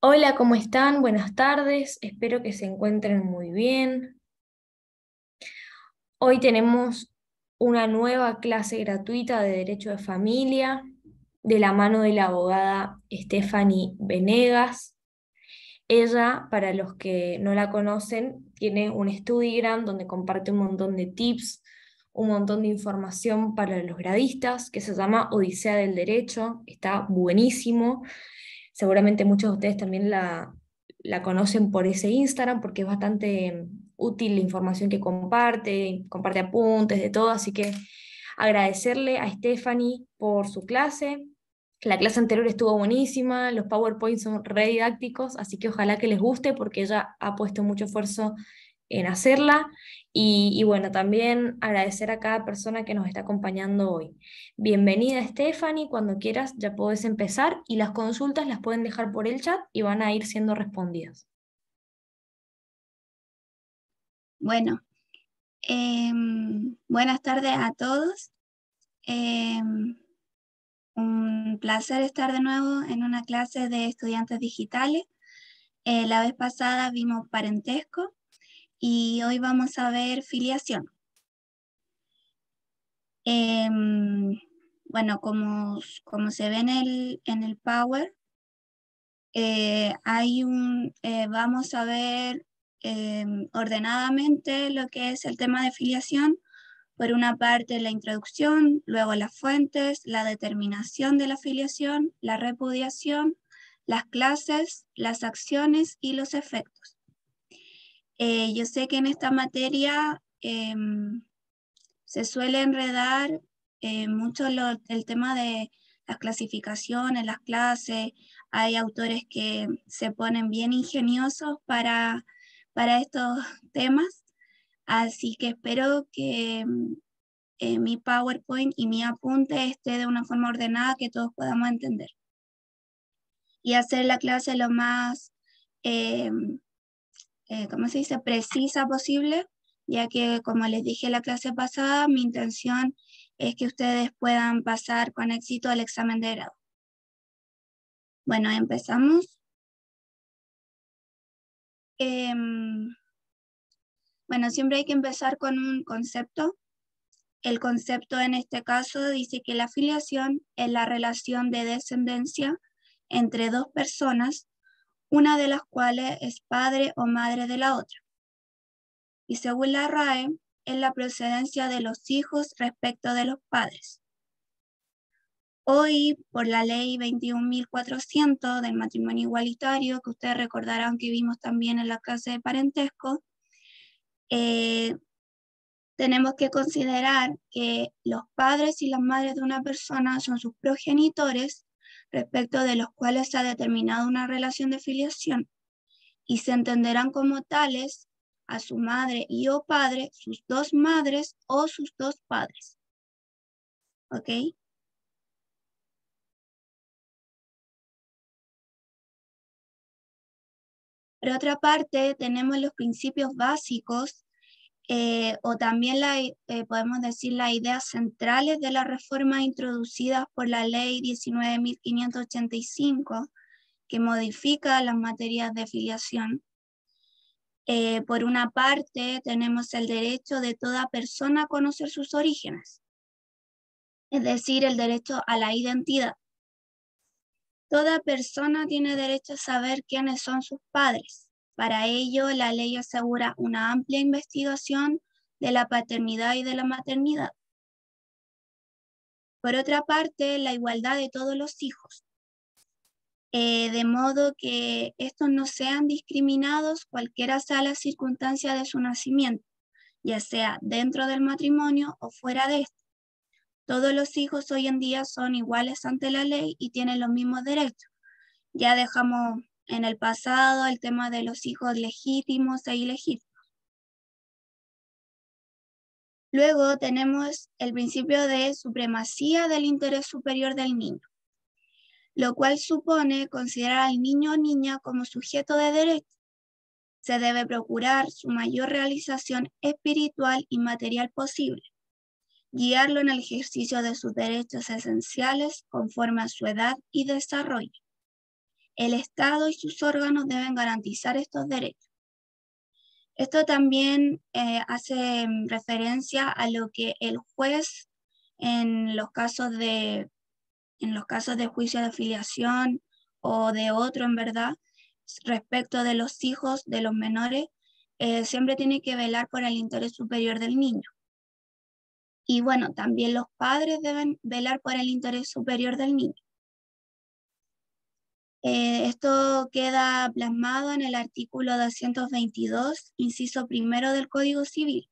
Hola, ¿cómo están? Buenas tardes, espero que se encuentren muy bien. Hoy tenemos una nueva clase gratuita de Derecho de Familia de la mano de la abogada Stephanie Venegas. Ella, para los que no la conocen, tiene un Studigram donde comparte un montón de tips, un montón de información para los gradistas, que se llama Odisea del Derecho. Está buenísimo. Seguramente muchos de ustedes también la conocen por ese Instagram porque es bastante útil la información que comparte, comparte apuntes de todo, así que agradecerle a Stephanie por su clase. La clase anterior estuvo buenísima, los PowerPoints son re didácticos, así que ojalá que les guste porque ella ha puesto mucho esfuerzo en hacerla. Y bueno, también agradecer a cada persona que nos está acompañando hoy. Bienvenida Stephanie, cuando quieras ya podés empezar y las consultas las pueden dejar por el chat y van a ir siendo respondidas. Bueno, buenas tardes a todos. Un placer estar de nuevo en una clase de estudiantes digitales. La vez pasada vimos parentesco y hoy vamos a ver filiación. Em, bueno, como se ve en el Power, vamos a ver ordenadamente lo que es el tema de filiación. Por una parte, la introducción, luego las fuentes, la determinación de la afiliación, la repudiación, las clases, las acciones y los efectos. Yo sé que en esta materia se suele enredar mucho el tema de las clasificaciones, las clases. Hay autores que se ponen bien ingeniosos para estos temas, así que espero que mi PowerPoint y mi apunte esté de una forma ordenada que todos podamos entender. Y hacer la clase lo más, eh, ¿cómo se dice?, precisa posible, ya que como les dije en la clase pasada, mi intención es que ustedes puedan pasar con éxito el examen de grado. Bueno, empezamos. Bueno, siempre hay que empezar con un concepto. El concepto en este caso dice que la filiación es la relación de descendencia entre dos personas, una de las cuales es padre o madre de la otra. Y según la RAE, es la procedencia de los hijos respecto de los padres. Hoy, por la ley 21.400 del matrimonio igualitario, que ustedes recordarán que vimos también en la clase de parentesco, eh, tenemos que considerar que los padres y las madres de una persona son sus progenitores respecto de los cuales se ha determinado una relación de filiación y se entenderán como tales a su madre y o padre, sus dos madres o sus dos padres. ¿Ok? Por otra parte, tenemos los principios básicos o también podemos decir las ideas centrales de las reformas introducidas por la ley 19.585 que modifica las materias de filiación. Por una parte, tenemos el derecho de toda persona a conocer sus orígenes, es decir, el derecho a la identidad. Toda persona tiene derecho a saber quiénes son sus padres. Para ello, la ley asegura una amplia investigación de la paternidad y de la maternidad. Por otra parte, la igualdad de todos los hijos, de modo que estos no sean discriminados cualquiera sea la circunstancia de su nacimiento, ya sea dentro del matrimonio o fuera de este. Todos los hijos hoy en día son iguales ante la ley y tienen los mismos derechos. Ya dejamos en el pasado el tema de los hijos legítimos e ilegítimos. Luego tenemos el principio de supremacía del interés superior del niño, lo cual supone considerar al niño o niña como sujeto de derecho. Se debe procurar su mayor realización espiritual y material posible, guiarlo en el ejercicio de sus derechos esenciales conforme a su edad y desarrollo. el Estado y sus órganos deben garantizar estos derechos. Esto también hace referencia a lo que el juez en los casos de juicio de filiación o de otro, en verdad, respecto de los hijos de los menores, siempre tiene que velar por el interés superior del niño. Y bueno, también los padres deben velar por el interés superior del niño. Esto queda plasmado en el artículo 222, inciso primero del Código Civil.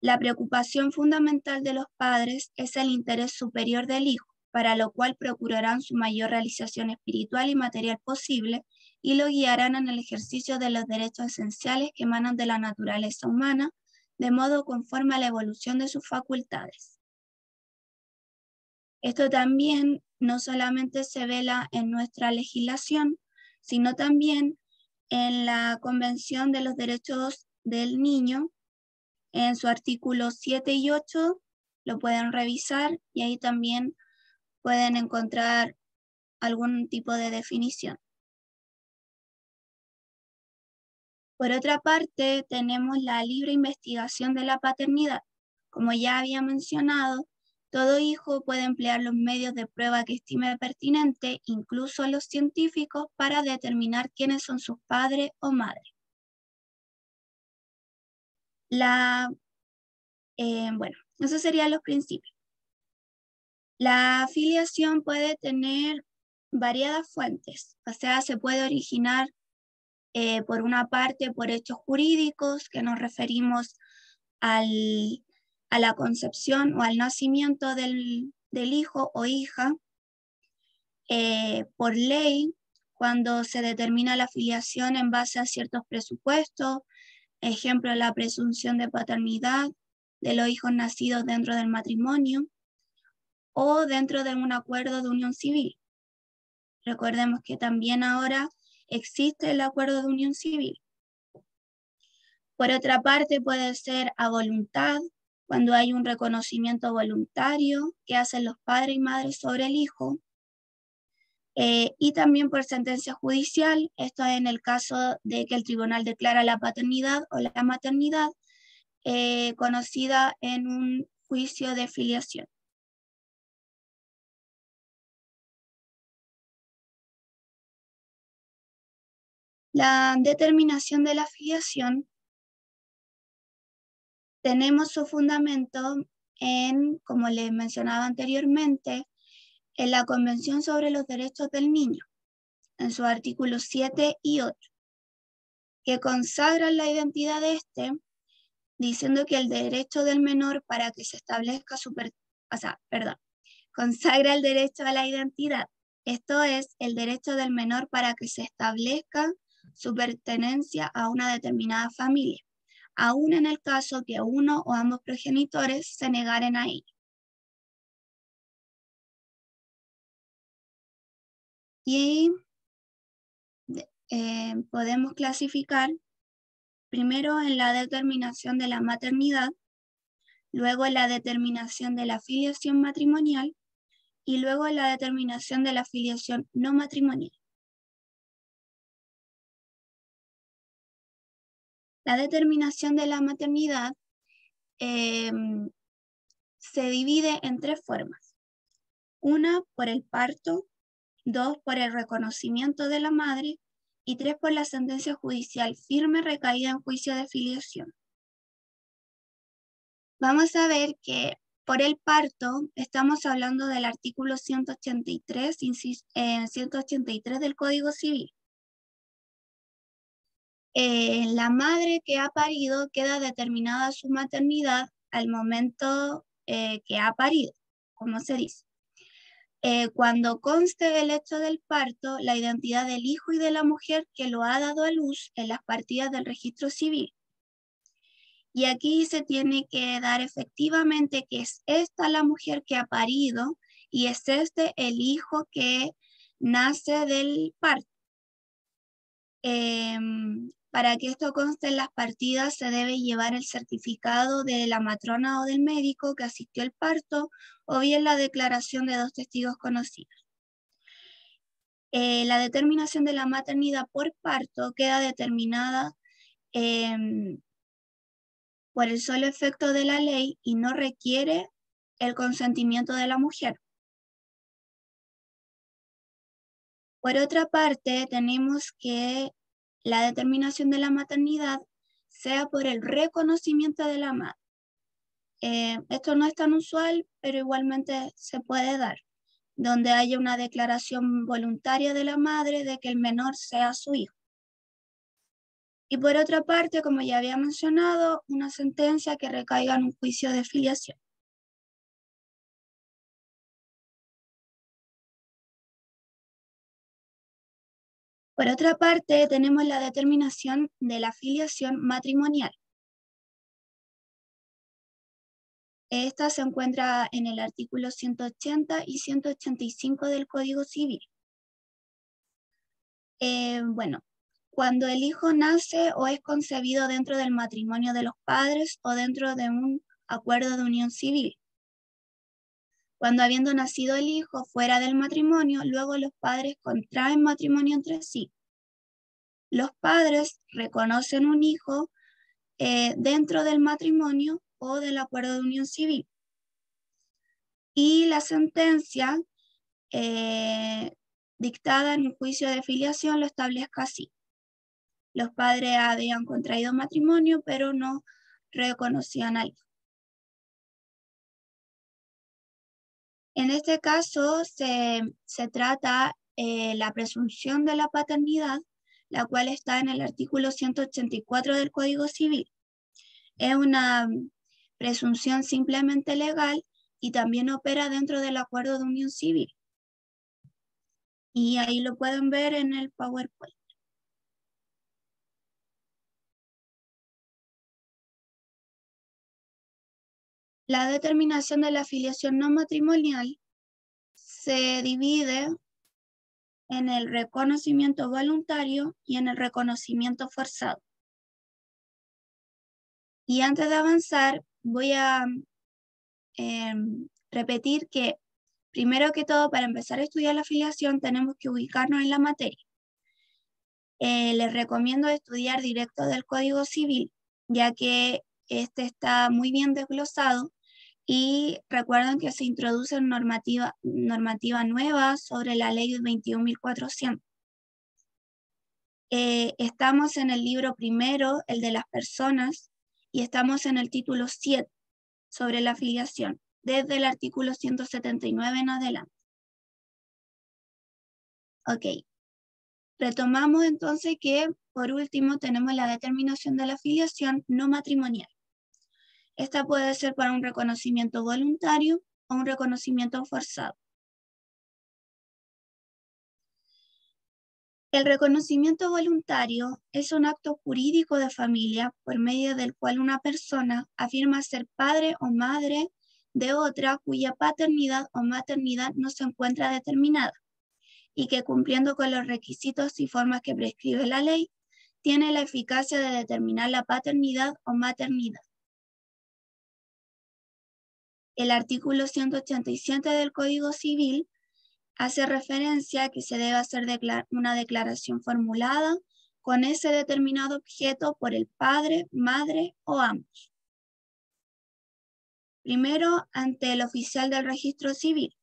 La preocupación fundamental de los padres es el interés superior del hijo, para lo cual procurarán su mayor realización espiritual y material posible y lo guiarán en el ejercicio de los derechos esenciales que emanan de la naturaleza humana, de modo conforme a la evolución de sus facultades. Esto también no solamente se vela en nuestra legislación, sino también en la Convención de los Derechos del Niño, en su artículo 7 y 8, lo pueden revisar y ahí también pueden encontrar algún tipo de definición. Por otra parte, tenemos la libre investigación de la paternidad. Como ya había mencionado, todo hijo puede emplear los medios de prueba que estime pertinente, incluso los científicos, para determinar quiénes son sus padres o madres. Bueno, esos serían los principios. La filiación puede tener variadas fuentes, o sea, se puede originar por una parte por hechos jurídicos, que nos referimos a la concepción o al nacimiento del hijo o hija, por ley, cuando se determina la filiación en base a ciertos presupuestos, ejemplo, la presunción de paternidad de los hijos nacidos dentro del matrimonio o dentro de un acuerdo de unión civil. Recordemos que también ahora existe el acuerdo de unión civil. Por otra parte, puede ser a voluntad, cuando hay un reconocimiento voluntario que hacen los padres y madres sobre el hijo. Y también por sentencia judicial, esto es en el caso de que el tribunal declara la paternidad o la maternidad, conocida en un juicio de filiación. La determinación de la filiación tenemos su fundamento en, como les mencionaba anteriormente, en la Convención sobre los Derechos del Niño, en sus artículos 7 y 8, que consagran la identidad de este, diciendo que el derecho del menor para que se establezca consagra el derecho a la identidad. Esto es, el derecho del menor para que se establezca su pertenencia a una determinada familia, aun en el caso que uno o ambos progenitores se negaren a ello. Y podemos clasificar primero en la determinación de la maternidad, luego en la determinación de la filiación matrimonial y luego en la determinación de la filiación no matrimonial. La determinación de la maternidad se divide en tres formas. Una, por el parto; dos, por el reconocimiento de la madre; y tres, por la sentencia judicial firme recaída en juicio de filiación. Vamos a ver que por el parto estamos hablando del artículo 183, 183 del Código Civil. La madre que ha parido queda determinada su maternidad al momento que ha parido, como se dice. Cuando conste el hecho del parto, la identidad del hijo y de la mujer que lo ha dado a luz en las partidas del registro civil. Y aquí se tiene que dar efectivamente que es esta la mujer que ha parido y es este el hijo que nace del parto. Para que esto conste en las partidas se debe llevar el certificado de la matrona o del médico que asistió al parto o bien la declaración de dos testigos conocidos. La determinación de la maternidad por parto queda determinada por el solo efecto de la ley y no requiere el consentimiento de la mujer. Por otra parte, tenemos que la determinación de la maternidad sea por el reconocimiento de la madre. Esto no es tan usual, pero igualmente se puede dar, donde haya una declaración voluntaria de la madre de que el menor sea su hijo. Y por otra parte, como ya había mencionado, una sentencia que recaiga en un juicio de filiación. Por otra parte, tenemos la determinación de la filiación matrimonial. Esta se encuentra en el artículo 180 y 185 del Código Civil. Bueno, cuando el hijo nace o es concebido dentro del matrimonio de los padres o dentro de un acuerdo de unión civil. Cuando habiendo nacido el hijo fuera del matrimonio, luego los padres contraen matrimonio entre sí. Los padres reconocen un hijo dentro del matrimonio o del acuerdo de unión civil. Y la sentencia dictada en un juicio de filiación lo establezca así. Los padres habían contraído matrimonio, pero no reconocían al hijo. En este caso se trata la presunción de la paternidad, la cual está en el artículo 184 del Código Civil. Es una presunción simplemente legal y también opera dentro del acuerdo de unión civil. Y ahí lo pueden ver en el PowerPoint. La determinación de la filiación no matrimonial se divide en el reconocimiento voluntario y en el reconocimiento forzado. Y antes de avanzar, voy a repetir que, primero que todo, para empezar a estudiar la filiación, tenemos que ubicarnos en la materia. Les recomiendo estudiar directo del Código Civil, ya que este está muy bien desglosado. Y recuerden que se introduce normativa nueva sobre la ley 21.400. Estamos en el libro primero, el de las personas, y estamos en el título 7 sobre la filiación, desde el artículo 179 en adelante. Ok, retomamos entonces que por último tenemos la determinación de la filiación no matrimonial. Esta puede ser para un reconocimiento voluntario o un reconocimiento forzado. El reconocimiento voluntario es un acto jurídico de familia por medio del cual una persona afirma ser padre o madre de otra cuya paternidad o maternidad no se encuentra determinada y que, cumpliendo con los requisitos y formas que prescribe la ley, tiene la eficacia de determinar la paternidad o maternidad. El artículo 187 del Código Civil hace referencia a que se debe hacer una declaración formulada con ese determinado objeto por el padre, madre o ambos. Primero, ante el oficial del registro civil,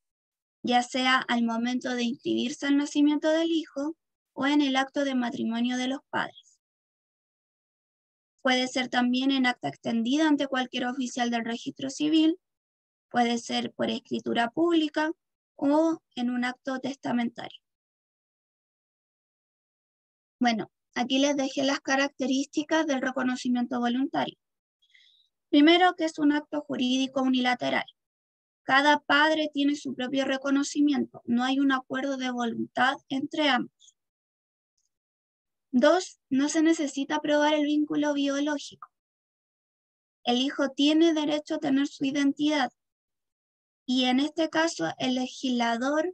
ya sea al momento de inscribirse al nacimiento del hijo o en el acto de matrimonio de los padres. Puede ser también en acta extendida ante cualquier oficial del registro civil, puede ser por escritura pública o en un acto testamentario. Bueno, aquí les dejé las características del reconocimiento voluntario. Primero, que es un acto jurídico unilateral. Cada padre tiene su propio reconocimiento, no hay un acuerdo de voluntad entre ambos. 2, no se necesita probar el vínculo biológico. El hijo tiene derecho a tener su identidad y en este caso el legislador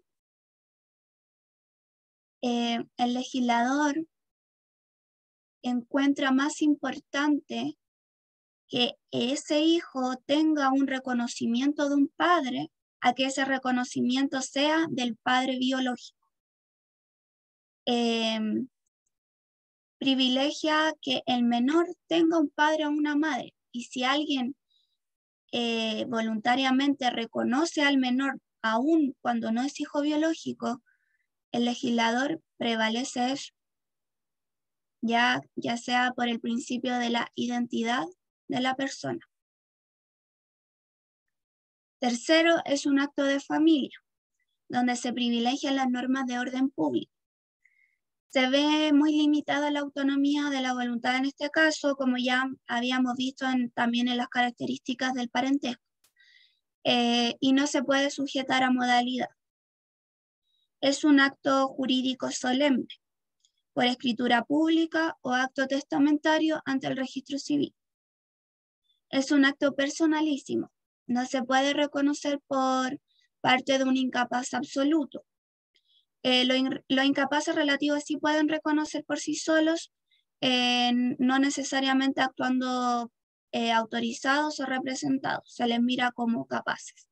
encuentra más importante que ese hijo tenga un reconocimiento de un padre a que ese reconocimiento sea del padre biológico. privilegia que el menor tenga un padre o una madre. Y si alguien voluntariamente reconoce al menor, aun cuando no es hijo biológico, el legislador prevalece eso, ya sea por el principio de la identidad de la persona. Tercero, es un acto de familia, donde se privilegian las normas de orden público. Se ve muy limitada la autonomía de la voluntad en este caso, como ya habíamos visto también en las características del parentesco, y no se puede sujetar a modalidad. Es un acto jurídico solemne, por escritura pública o acto testamentario ante el registro civil. Es un acto personalísimo, no se puede reconocer por parte de un incapaz absoluto. Los incapaces relativos sí pueden reconocer por sí solos, no necesariamente actuando autorizados o representados, se les mira como capaces.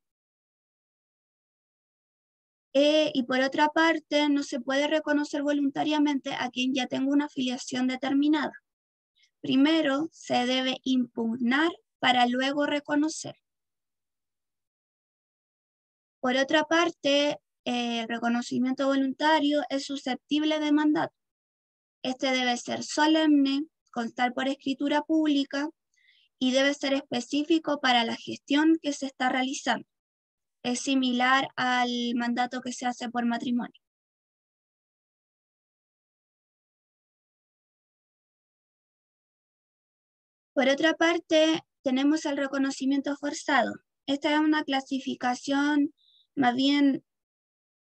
Y por otra parte, no se puede reconocer voluntariamente a quien ya tenga una afiliación determinada. Primero se debe impugnar para luego reconocer. Por otra parte, el reconocimiento voluntario es susceptible de mandato. Este debe ser solemne, constar por escritura pública y debe ser específico para la gestión que se está realizando. Es similar al mandato que se hace por matrimonio. Por otra parte, tenemos el reconocimiento forzado. Esta es una clasificación más bien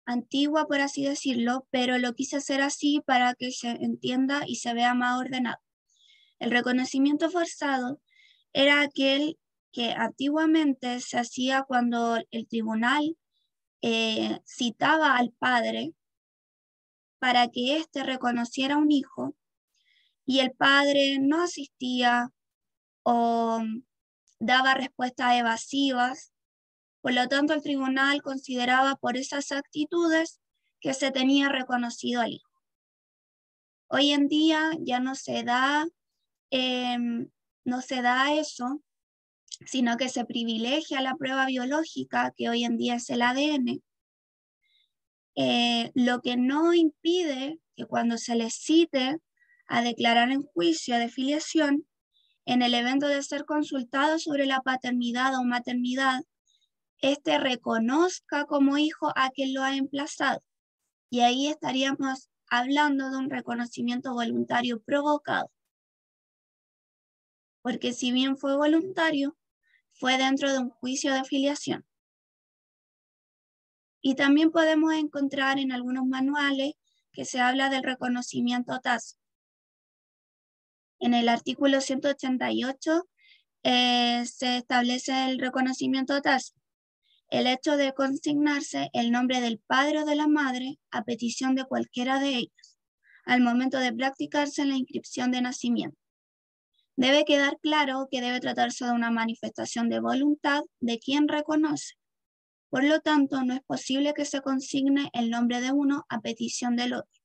antigua, por así decirlo, pero lo quise hacer así para que se entienda y se vea más ordenado. El reconocimiento forzado era aquel que antiguamente se hacía cuando el tribunal citaba al padre para que éste reconociera a un hijo y el padre no asistía o daba respuestas evasivas. Por lo tanto, el tribunal consideraba por esas actitudes que se tenía reconocido al hijo. Hoy en día ya no se da eso, sino que se privilegia la prueba biológica, que hoy en día es el ADN, lo que no impide que cuando se les cite a declarar en juicio de filiación, en el evento de ser consultado sobre la paternidad o maternidad, éste reconozca como hijo a quien lo ha emplazado. Y ahí estaríamos hablando de un reconocimiento voluntario provocado. Porque si bien fue voluntario, fue dentro de un juicio de filiación. Y también podemos encontrar en algunos manuales que se habla del reconocimiento tácito. En el artículo 188 se establece el reconocimiento tácito. El hecho de consignarse el nombre del padre o de la madre a petición de cualquiera de ellos, al momento de practicarse la inscripción de nacimiento. Debe quedar claro que debe tratarse de una manifestación de voluntad de quien reconoce. Por lo tanto, no es posible que se consigne el nombre de uno a petición del otro.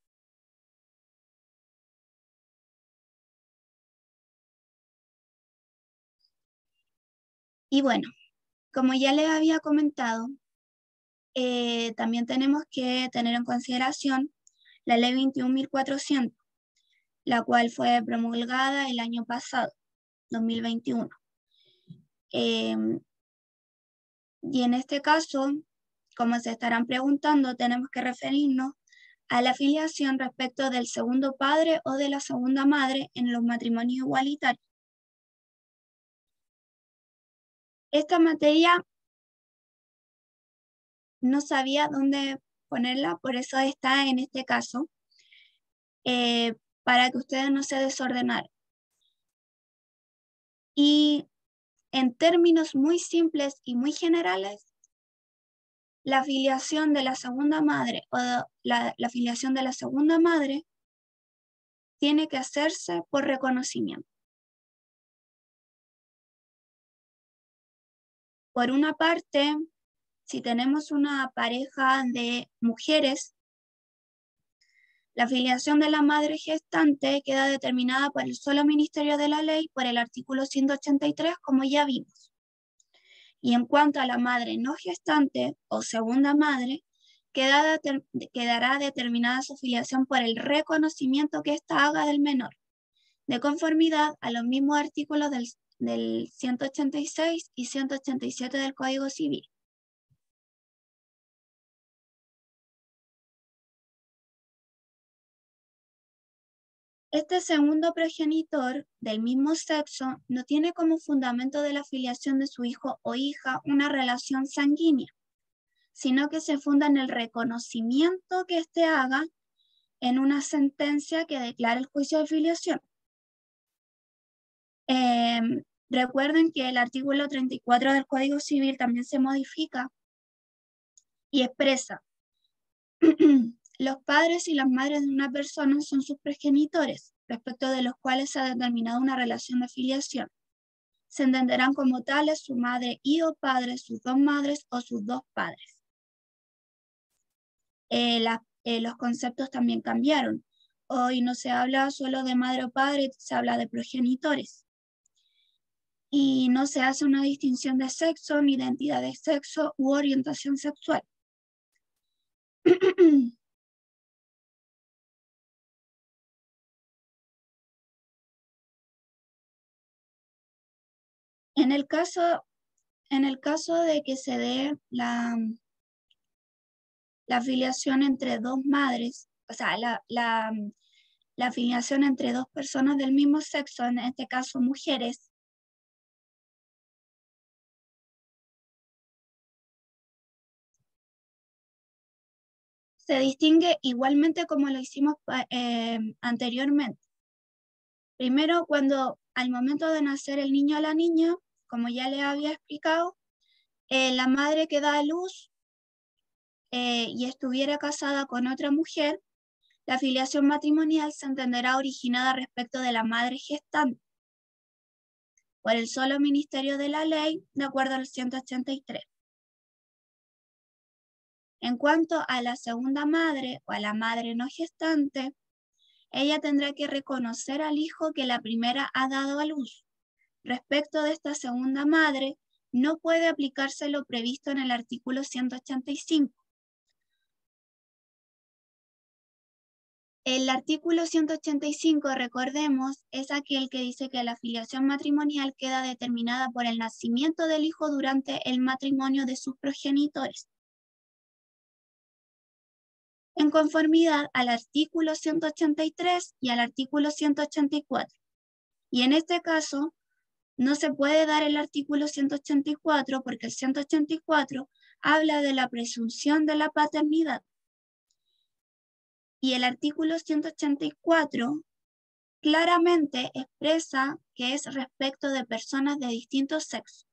Y bueno, como ya les había comentado, también tenemos que tener en consideración la Ley 21.400, la cual fue promulgada el año pasado, 2021. Y en este caso, como se estarán preguntando, tenemos que referirnos a la filiación respecto del segundo padre o de la segunda madre en los matrimonios igualitarios. Esta materia no sabía dónde ponerla, por eso está en este caso, para que ustedes no se desordenaran. Y en términos muy simples y muy generales, la filiación de la segunda madre o la filiación de la segunda madre tiene que hacerse por reconocimiento. Por una parte, si tenemos una pareja de mujeres, La filiación de la madre gestante queda determinada por el solo Ministerio de la Ley por el artículo 183, como ya vimos. Y en cuanto a la madre no gestante o segunda madre, quedará determinada su filiación por el reconocimiento que ésta haga del menor, de conformidad a los mismos artículos del 186 y 187 del Código Civil. Este segundo progenitor del mismo sexo no tiene como fundamento de la filiación de su hijo o hija una relación sanguínea, sino que se funda en el reconocimiento que éste haga en una sentencia que declara el juicio de filiación. Recuerden que el artículo 34 del Código Civil también se modifica y expresa: los padres y las madres de una persona son sus progenitores, respecto de los cuales se ha determinado una relación de filiación. Se entenderán como tales su madre y o padre, sus dos madres o sus dos padres. Los conceptos también cambiaron. Hoy no se habla solo de madre o padre, se habla de progenitores. Y no se hace una distinción de sexo, ni identidad de sexo u orientación sexual. En el caso de que se dé la filiación entre dos madres, o sea, la filiación entre dos personas del mismo sexo, en este caso mujeres, se distingue igualmente como lo hicimos anteriormente. Primero, cuando al momento de nacer el niño o la niña, como ya les había explicado, la madre que da a luz y estuviera casada con otra mujer, la filiación matrimonial se entenderá originada respecto de la madre gestante por el solo Ministerio de la Ley, de acuerdo al 183. En cuanto a la segunda madre o a la madre no gestante, ella tendrá que reconocer al hijo que la primera ha dado a luz. Respecto de esta segunda madre, no puede aplicarse lo previsto en el artículo 185. El artículo 185, recordemos, es aquel que dice que la filiación matrimonial queda determinada por el nacimiento del hijo durante el matrimonio de sus progenitores, en conformidad al artículo 183 y al artículo 184. Y en este caso, no se puede dar el artículo 184 porque el 184 habla de la presunción de la paternidad. Y el artículo 184 claramente expresa que es respecto de personas de distintos sexos.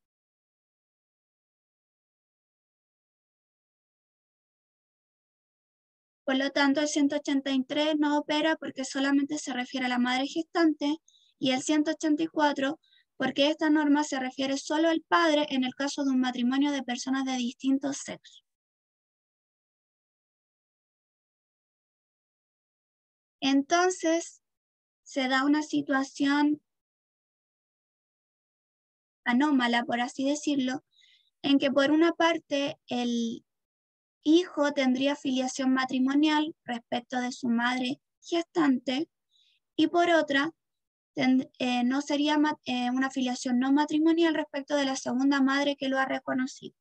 Por lo tanto, el 183 no opera porque solamente se refiere a la madre gestante, y el 184 porque esta norma se refiere solo al padre en el caso de un matrimonio de personas de distintos sexos. Entonces, se da una situación anómala, por así decirlo, en que por una parte el hijo tendría filiación matrimonial respecto de su madre gestante y por otra no sería una filiación no matrimonial respecto de la segunda madre que lo ha reconocido.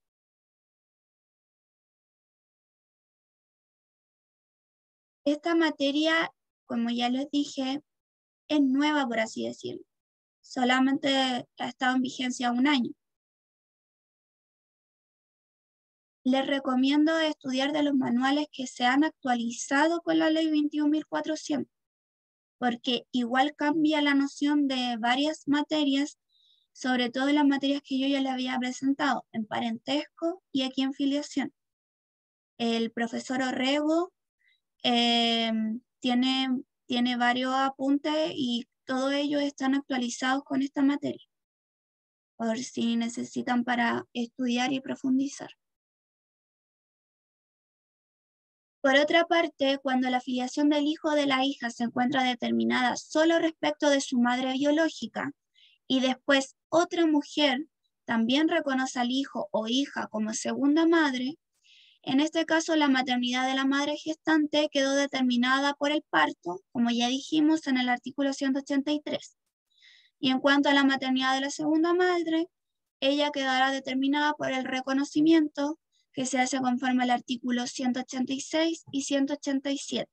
Esta materia, como ya les dije, es nueva, por así decirlo. Solamente ha estado en vigencia 1 año. Les recomiendo estudiar de los manuales que se han actualizado con la ley 21.400, porque igual cambia la noción de varias materias, sobre todo las materias que yo ya les había presentado, en parentesco y aquí en filiación. El profesor Orrego tiene varios apuntes y todos ellos están actualizados con esta materia, por si necesitan para estudiar y profundizar. Por otra parte, cuando la filiación del hijo o de la hija se encuentra determinada solo respecto de su madre biológica y después otra mujer también reconoce al hijo o hija como segunda madre, en este caso la maternidad de la madre gestante quedó determinada por el parto, como ya dijimos en el artículo 183. Y en cuanto a la maternidad de la segunda madre, ella quedará determinada por el reconocimiento que se hace conforme al artículo 186 y 187.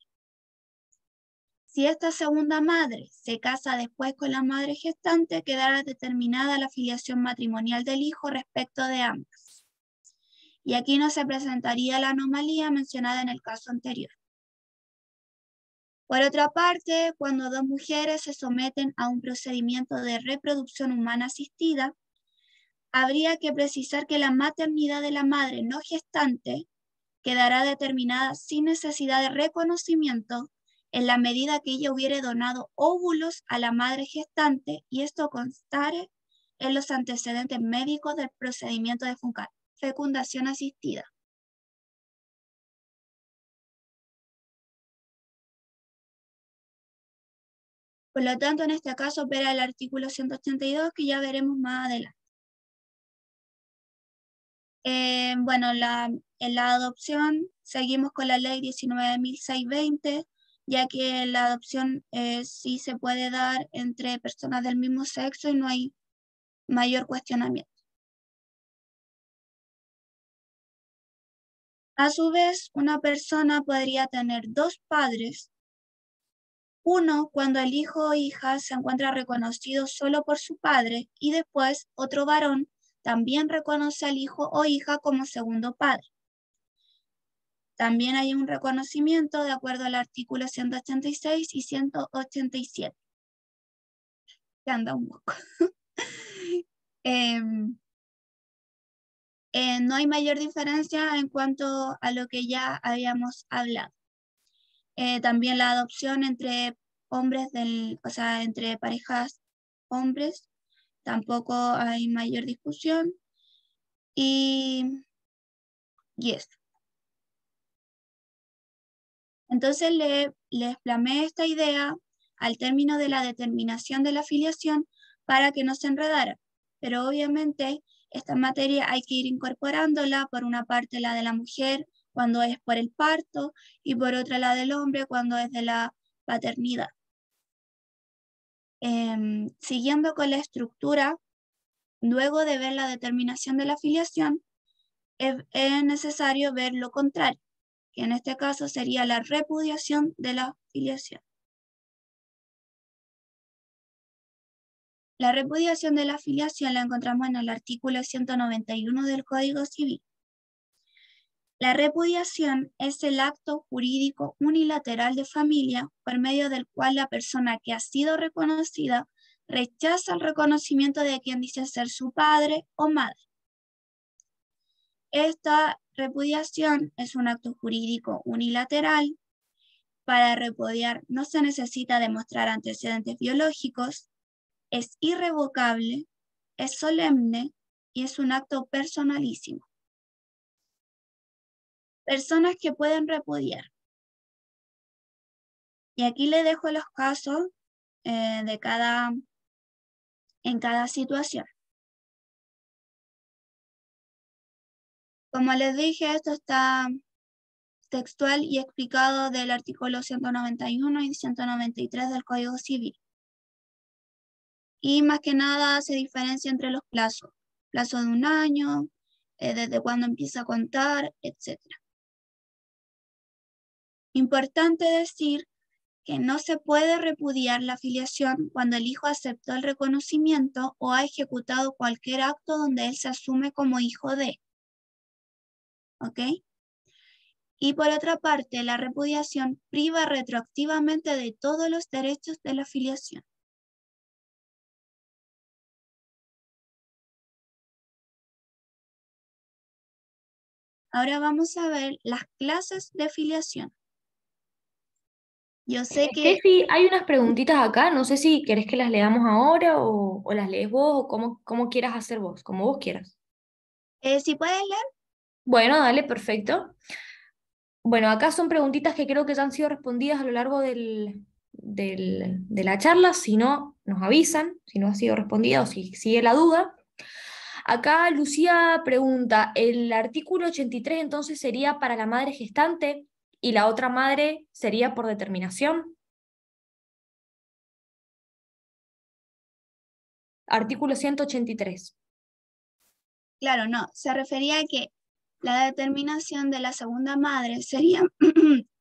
Si esta segunda madre se casa después con la madre gestante, quedará determinada la filiación matrimonial del hijo respecto de ambas. Y aquí no se presentaría la anomalía mencionada en el caso anterior. Por otra parte, cuando dos mujeres se someten a un procedimiento de reproducción humana asistida, habría que precisar que la maternidad de la madre no gestante quedará determinada sin necesidad de reconocimiento en la medida que ella hubiere donado óvulos a la madre gestante y esto constare en los antecedentes médicos del procedimiento de fecundación asistida. Por lo tanto, en este caso opera el artículo 182 que ya veremos más adelante. Bueno, en la adopción seguimos con la ley 19.620, ya que la adopción sí se puede dar entre personas del mismo sexo y no hay mayor cuestionamiento. A su vez, una persona podría tener dos padres, uno cuando el hijo o hija se encuentra reconocido solo por su padre y después otro varón también reconoce al hijo o hija como segundo padre. También hay un reconocimiento de acuerdo al artículo 186 y 187. Que anda un poco. No hay mayor diferencia en cuanto a lo que ya habíamos hablado. También la adopción entre hombres, entre parejas hombres, tampoco hay mayor discusión. Y eso. Entonces les plasmé esta idea al término de la determinación de la filiación para que no se enredara. Pero obviamente esta materia hay que ir incorporándola, por una parte la de la mujer cuando es por el parto y por otra la del hombre cuando es de la paternidad. Siguiendo con la estructura, luego de ver la determinación de la filiación, es necesario ver lo contrario, que en este caso sería la repudiación de la filiación. La repudiación de la filiación la encontramos en el artículo 191 del Código Civil. La repudiación es el acto jurídico unilateral de familia por medio del cual la persona que ha sido reconocida rechaza el reconocimiento de quien dice ser su padre o madre. Esta repudiación es un acto jurídico unilateral. Para repudiar no se necesita demostrar antecedentes biológicos, es irrevocable, es solemne y es un acto personalísimo. Personas que pueden repudiar. Y aquí le dejo los casos en cada situación. Como les dije, esto está textual y explicado del artículo 191 y 193 del Código Civil. Y más que nada se diferencia entre los plazos. Plazo de 1 año, desde cuándo empieza a contar, etc. Importante decir que no se puede repudiar la filiación cuando el hijo aceptó el reconocimiento o ha ejecutado cualquier acto donde él se asume como hijo de. ¿Ok? Y por otra parte, la repudiación priva retroactivamente de todos los derechos de la filiación. Ahora vamos a ver las clases de filiación. Yo sé que... Steffi, hay unas preguntitas acá, no sé si querés que las leamos ahora o las lees vos o cómo quieras hacer vos, como vos quieras. si puedes leer. Bueno, dale, perfecto. Bueno, acá son preguntitas que creo que ya han sido respondidas a lo largo de la charla. Si no, nos avisan, si no ha sido respondida o si sigue la duda. Acá Lucía pregunta, ¿el artículo 83 entonces sería para la madre gestante y la otra madre sería por determinación? Artículo 183. Claro, no, se refería a que la determinación de la segunda madre sería,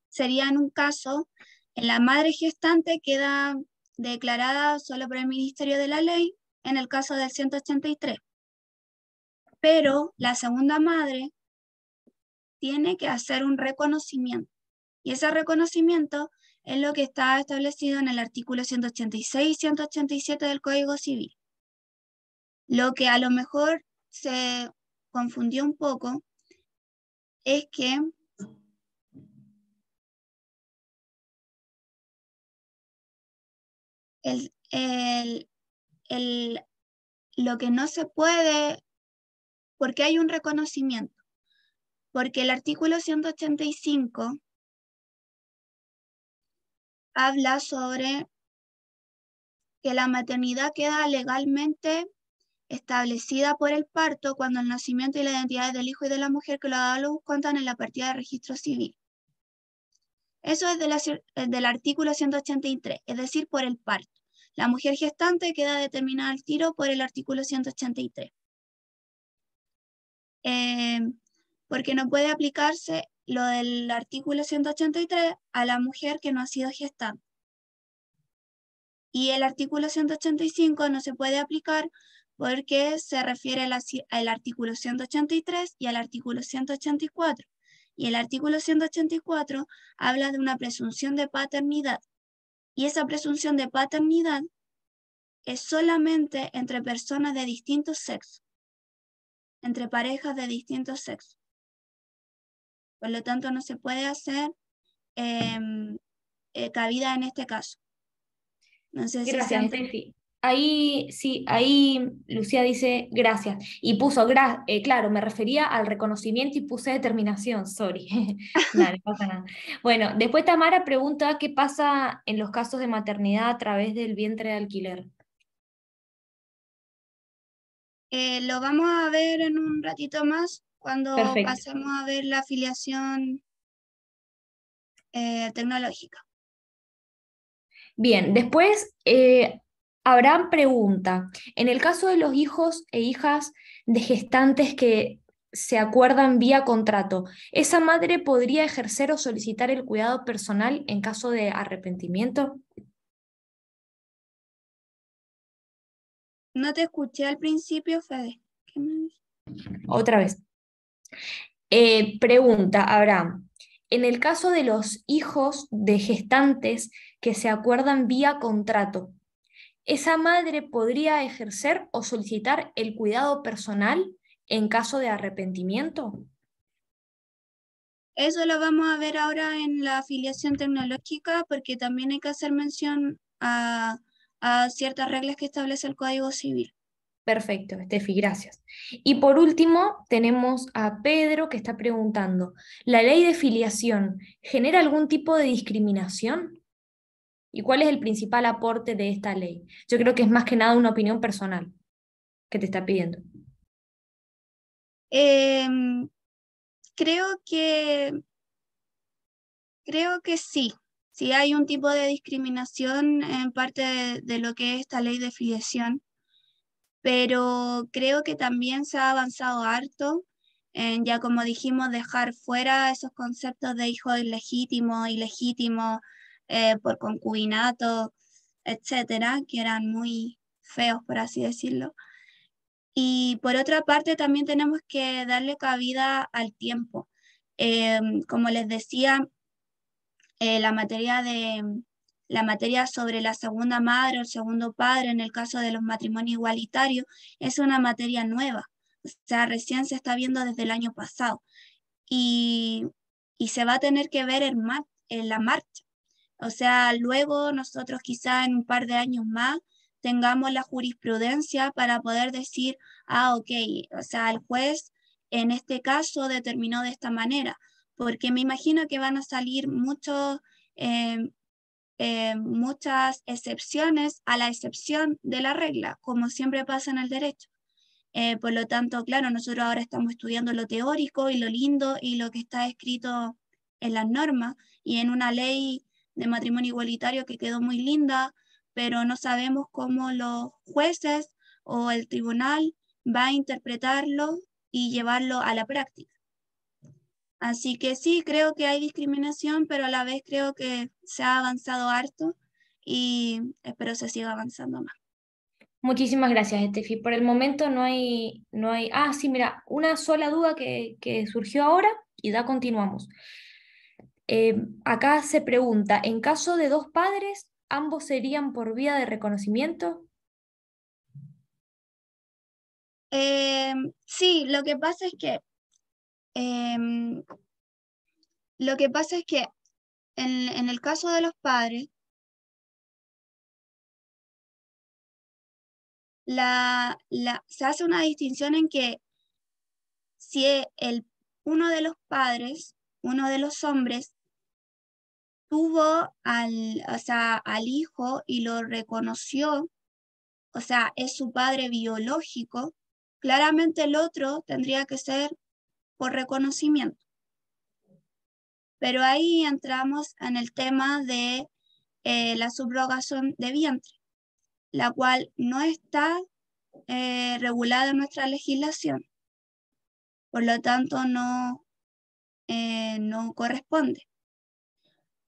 sería en un caso, en la madre gestante queda declarada solo por el Ministerio de la Ley, en el caso del 183, pero la segunda madre tiene que hacer un reconocimiento, y ese reconocimiento es lo que está establecido en el artículo 186 y 187 del Código Civil. Lo que a lo mejor se confundió un poco es que el, el, lo que no se puede, porque hay un reconocimiento, porque el artículo 185 habla sobre que la maternidad queda legalmente establecida por el parto cuando el nacimiento y la identidad del hijo y de la mujer que lo ha dado a luz cuentan en la partida de registro civil. Eso es del artículo 183, es decir, por el parto. La mujer gestante queda determinada al tiro por el artículo 183. Porque no puede aplicarse lo del artículo 183 a la mujer que no ha sido gestante. Y el artículo 185 no se puede aplicar porque se refiere al artículo 183 y al artículo 184. Y el artículo 184 habla de una presunción de paternidad. Y esa presunción de paternidad es solamente entre personas de distintos sexos, entre parejas de distintos sexos. Por lo tanto, no se puede hacer cabida en este caso. No sé si se Gracias, entiende. Steffi. Ahí sí, ahí Lucía dice gracias. Y puso, claro, me refería al reconocimiento y puse determinación, sorry. Nada, no pasa nada. Bueno, después Tamara pregunta qué pasa en los casos de maternidad a través del vientre de alquiler. Lo vamos a ver en un ratito más cuando Perfecto. pasemos a ver la afiliación tecnológica. Bien, después Abraham pregunta, en el caso de los hijos e hijas de gestantes que se acuerdan vía contrato, ¿esa madre podría ejercer o solicitar el cuidado personal en caso de arrepentimiento? No te escuché al principio, Fede. ¿Qué me dices? Otra vez. Pregunta Abraham, en el caso de los hijos de gestantes que se acuerdan vía contrato, esa madre podría ejercer o solicitar el cuidado personal en caso de arrepentimiento. Eso lo vamos a ver ahora en la afiliación tecnológica porque también hay que hacer mención a ciertas reglas que establece el Código Civil. Perfecto, Steffi, gracias. Y por último, tenemos a Pedro que está preguntando, ¿la ley de filiación genera algún tipo de discriminación? ¿Y cuál es el principal aporte de esta ley? Yo creo que es más que nada una opinión personal que te está pidiendo. Em, creo creo que sí. Sí hay un tipo de discriminación en parte de lo que es esta ley de filiación, pero creo que también se ha avanzado harto en, ya como dijimos, dejar fuera esos conceptos de hijo ilegítimo, ilegítimo, por concubinato, etcétera, que eran muy feos, por así decirlo. Y por otra parte, también tenemos que darle cabida al tiempo. Como les decía, la la materia sobre la segunda madre o el segundo padre en el caso de los matrimonios igualitarios es una materia nueva. O sea, recién se está viendo desde el año pasado y, y se va a tener que ver en la marcha. O sea, luego nosotros quizá en un par de años más tengamos la jurisprudencia para poder decir, ah, ok, o sea, el juez en este caso determinó de esta manera, porque me imagino que van a salir muchas excepciones a la excepción de la regla, como siempre pasa en el derecho. Por lo tanto, claro, nosotros ahora estamos estudiando lo teórico y lo lindo y lo que está escrito en las normas y en una ley de matrimonio igualitario que quedó muy linda, pero no sabemos cómo los jueces o el tribunal va a interpretarlo y llevarlo a la práctica. Así que sí, creo que hay discriminación, pero a la vez creo que se ha avanzado harto y espero se siga avanzando más. Muchísimas gracias, Estefi. Por el momento Ah, sí, mira, una sola duda que surgió ahora y ya continuamos. Acá se pregunta, en caso de dos padres, ¿ambos serían por vía de reconocimiento? Sí, em, lo que pasa es que en el caso de los padres, se hace una distinción en que si uno de los padres, uno de los hombres, tuvo al hijo y lo reconoció, o sea, es su padre biológico, claramente el otro tendría que ser por reconocimiento. Pero ahí entramos en el tema de la subrogación de vientre, la cual no está regulada en nuestra legislación. Por lo tanto, no corresponde.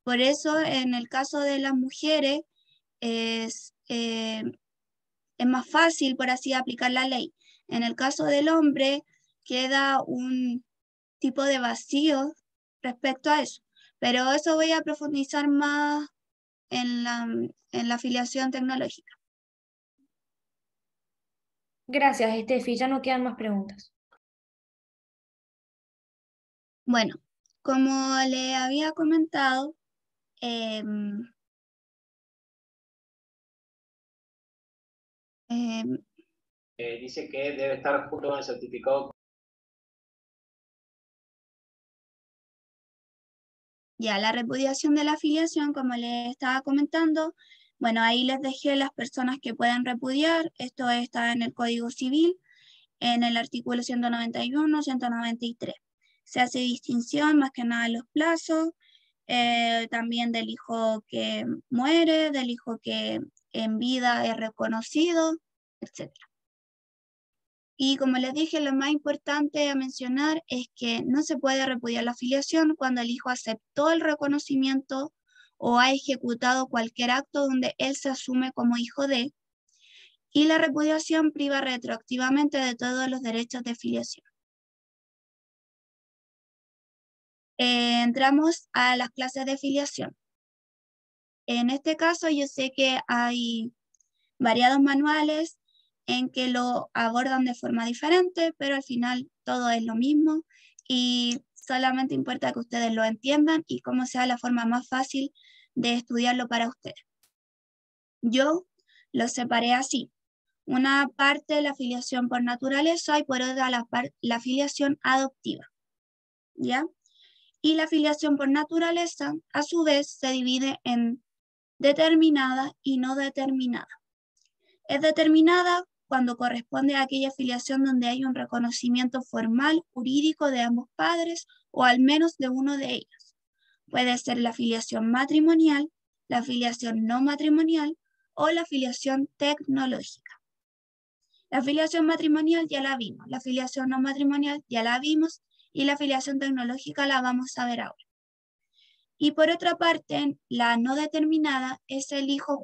Por eso, en el caso de las mujeres, es, eh, es más fácil, por así, aplicar la ley. En el caso del hombre, queda un tipo de vacío respecto a eso. Pero eso voy a profundizar más en la afiliación tecnológica. Gracias, Estefi. Ya no quedan más preguntas. Bueno, como le había comentado, em, em, dice que debe estar junto con el certificado. ya la repudiación de la afiliación, como les estaba comentando, bueno, ahí les dejé las personas que pueden repudiar. Esto está en el Código Civil, en el artículo 191, 193. Se hace distinción más que nada en los plazos, también del hijo que muere, del hijo que en vida es reconocido, etc. Y como les dije, lo más importante a mencionar es que no se puede repudiar la afiliación cuando el hijo aceptó el reconocimiento o ha ejecutado cualquier acto donde él se asume como hijo de, y la repudiación priva retroactivamente de todos los derechos de filiación. Entramos a las clases de filiación. En este caso, yo sé que hay variados manuales en que lo abordan de forma diferente, pero al final todo es lo mismo y solamente importa que ustedes lo entiendan y cómo sea la forma más fácil de estudiarlo para ustedes. Yo lo separé así. Una parte la afiliación por naturaleza y por otra la afiliación adoptiva. ¿Ya? Y la afiliación por naturaleza, a su vez, se divide en determinada y no determinada. Es determinada cuando corresponde a aquella afiliación donde hay un reconocimiento formal jurídico de ambos padres o al menos de uno de ellos. Puede ser la afiliación matrimonial, la afiliación no matrimonial o la afiliación tecnológica. La afiliación matrimonial ya la vimos, la afiliación no matrimonial ya la vimos y la afiliación tecnológica la vamos a ver ahora. Y por otra parte, la no determinada es el hijo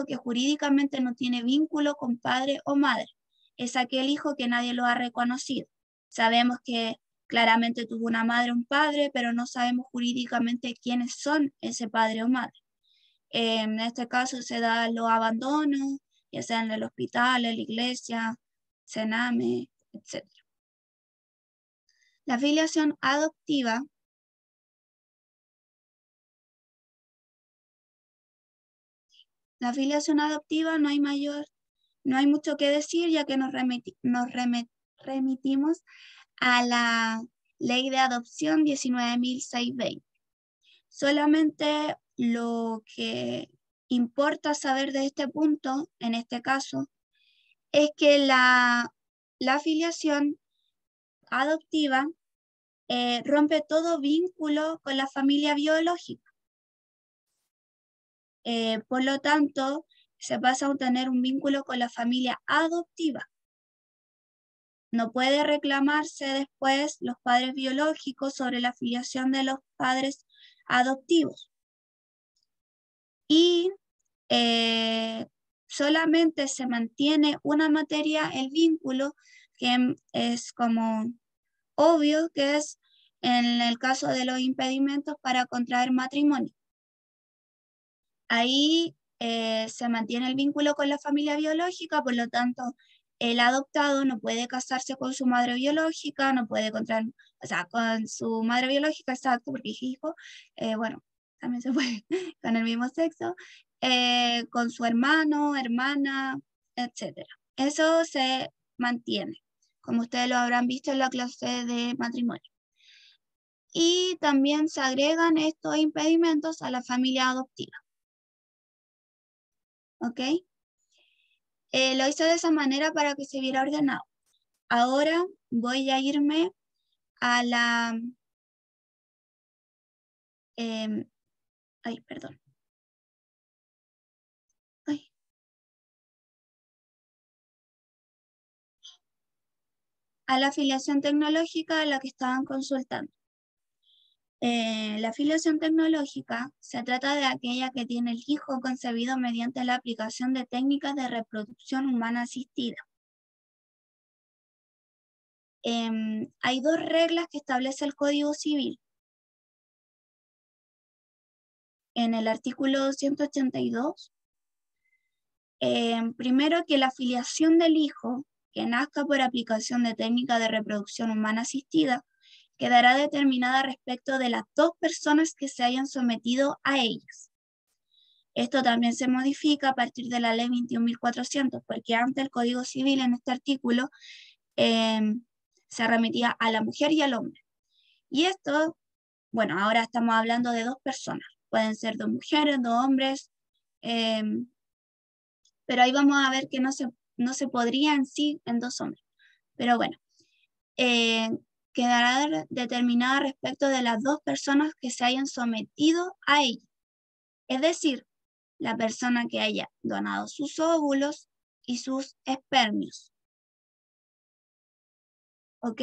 que jurídicamente no tiene vínculo con padre o madre. Es aquel hijo que nadie lo ha reconocido. Sabemos que claramente tuvo una madre o un padre, pero no sabemos jurídicamente quiénes son ese padre o madre. En este caso se da los abandonos, ya sea en el hospital, en la iglesia, cename, etc. La filiación adoptiva no hay mucho que decir, ya que nos remitimos a la Ley de Adopción 19.620. Solamente lo que importa saber de este punto, en este caso, es que la filiación adoptiva rompe todo vínculo con la familia biológica. Por lo tanto, se pasa a tener un vínculo con la familia adoptiva. No puede reclamarse después los padres biológicos sobre la filiación de los padres adoptivos. Y solamente se mantiene una materia, el vínculo, que es como obvio, que es en el caso de los impedimentos para contraer matrimonio. Ahí se mantiene el vínculo con la familia biológica, por lo tanto, el adoptado no puede casarse con su madre biológica, no puede contraer, o sea, con su madre biológica, exacto, porque es hijo, bueno, también se puede con el mismo sexo, con su hermano, hermana, etc. Eso se mantiene, como ustedes lo habrán visto en la clase de matrimonio. Y también se agregan estos impedimentos a la familia adoptiva. ¿Ok? Lo hice de esa manera para que se viera ordenado. Ahora voy a irme a la... perdón. A la afiliación tecnológica a la que estaban consultando. La afiliación tecnológica se trata de aquella que tiene el hijo concebido mediante la aplicación de técnicas de reproducción humana asistida. Hay dos reglas que establece el Código Civil. En el artículo 282, primero que la filiación del hijo que nazca por aplicación de técnica de reproducción humana asistida quedará determinada respecto de las dos personas que se hayan sometido a ellas. Esto también se modifica a partir de la ley 21.400, porque antes el Código Civil en este artículo se remitía a la mujer y al hombre. Y esto, bueno, ahora estamos hablando de dos personas. Pueden ser dos mujeres, dos hombres, pero ahí vamos a ver que no se podría en sí en dos hombres. Pero bueno, quedará determinada respecto de las dos personas que se hayan sometido a ella. Es decir, la persona que haya donado sus óvulos y sus espermios. ¿Ok?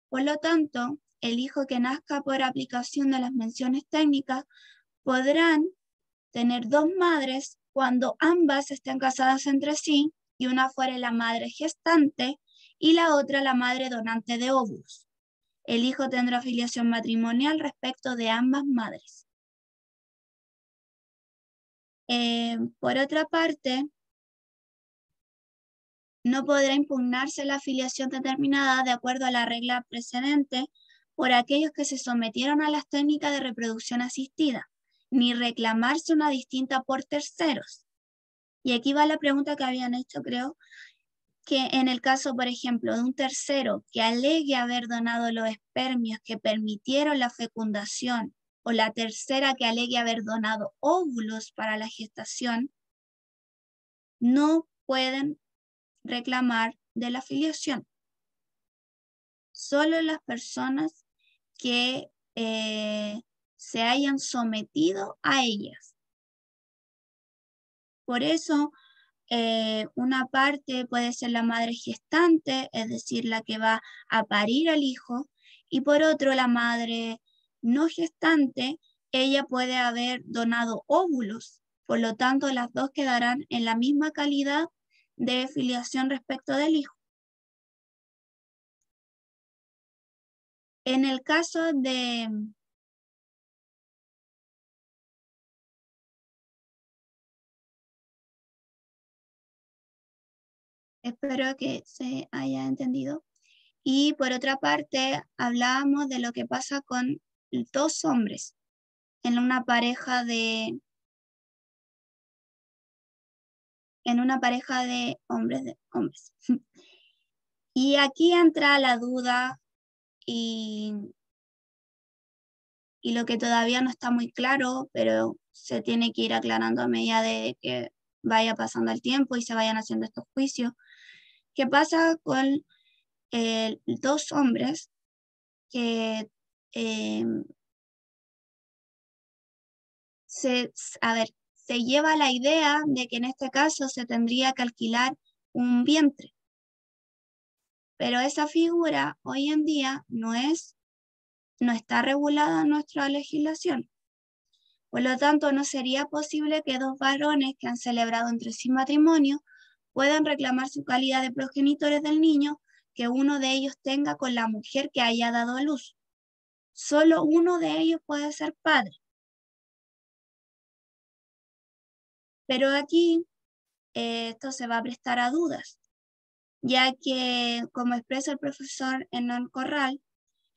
Por lo tanto, el hijo que nazca por aplicación de las menciones técnicas podrán tener dos madres cuando ambas estén casadas entre sí y una fuere la madre gestante y la otra la madre donante de óvulos. El hijo tendrá filiación matrimonial respecto de ambas madres. Por otra parte, no podrá impugnarse la filiación determinada de acuerdo a la regla precedente por aquellos que se sometieron a las técnicas de reproducción asistida, ni reclamarse una distinta por terceros. Y aquí va la pregunta que habían hecho, creo, que en el caso, por ejemplo, de un tercero que alegue haber donado los espermios que permitieron la fecundación, o la tercera que alegue haber donado óvulos para la gestación, no pueden reclamar de la filiación. Solo las personas que se hayan sometido a ellas. Por eso, una parte puede ser la madre gestante, es decir, la que va a parir al hijo, y por otro, la madre no gestante, ella puede haber donado óvulos, por lo tanto, las dos quedarán en la misma calidad de filiación respecto del hijo. En el caso de... Espero que se haya entendido. Y por otra parte, hablábamos de lo que pasa con dos hombres en una pareja de hombres. Y aquí entra la duda y lo que todavía no está muy claro, pero se tiene que ir aclarando a medida de que vaya pasando el tiempo y se vayan haciendo estos juicios. ¿Qué pasa con dos hombres que se lleva la idea de que en este caso se tendría que alquilar un vientre? Pero esa figura hoy en día no está regulada en nuestra legislación. Por lo tanto, no sería posible que dos varones que han celebrado entre sí matrimonio puedan reclamar su calidad de progenitores del niño que uno de ellos tenga con la mujer que haya dado a luz. Solo uno de ellos puede ser padre. Pero aquí esto se va a prestar a dudas, ya que, como expresa el profesor Hernán Corral,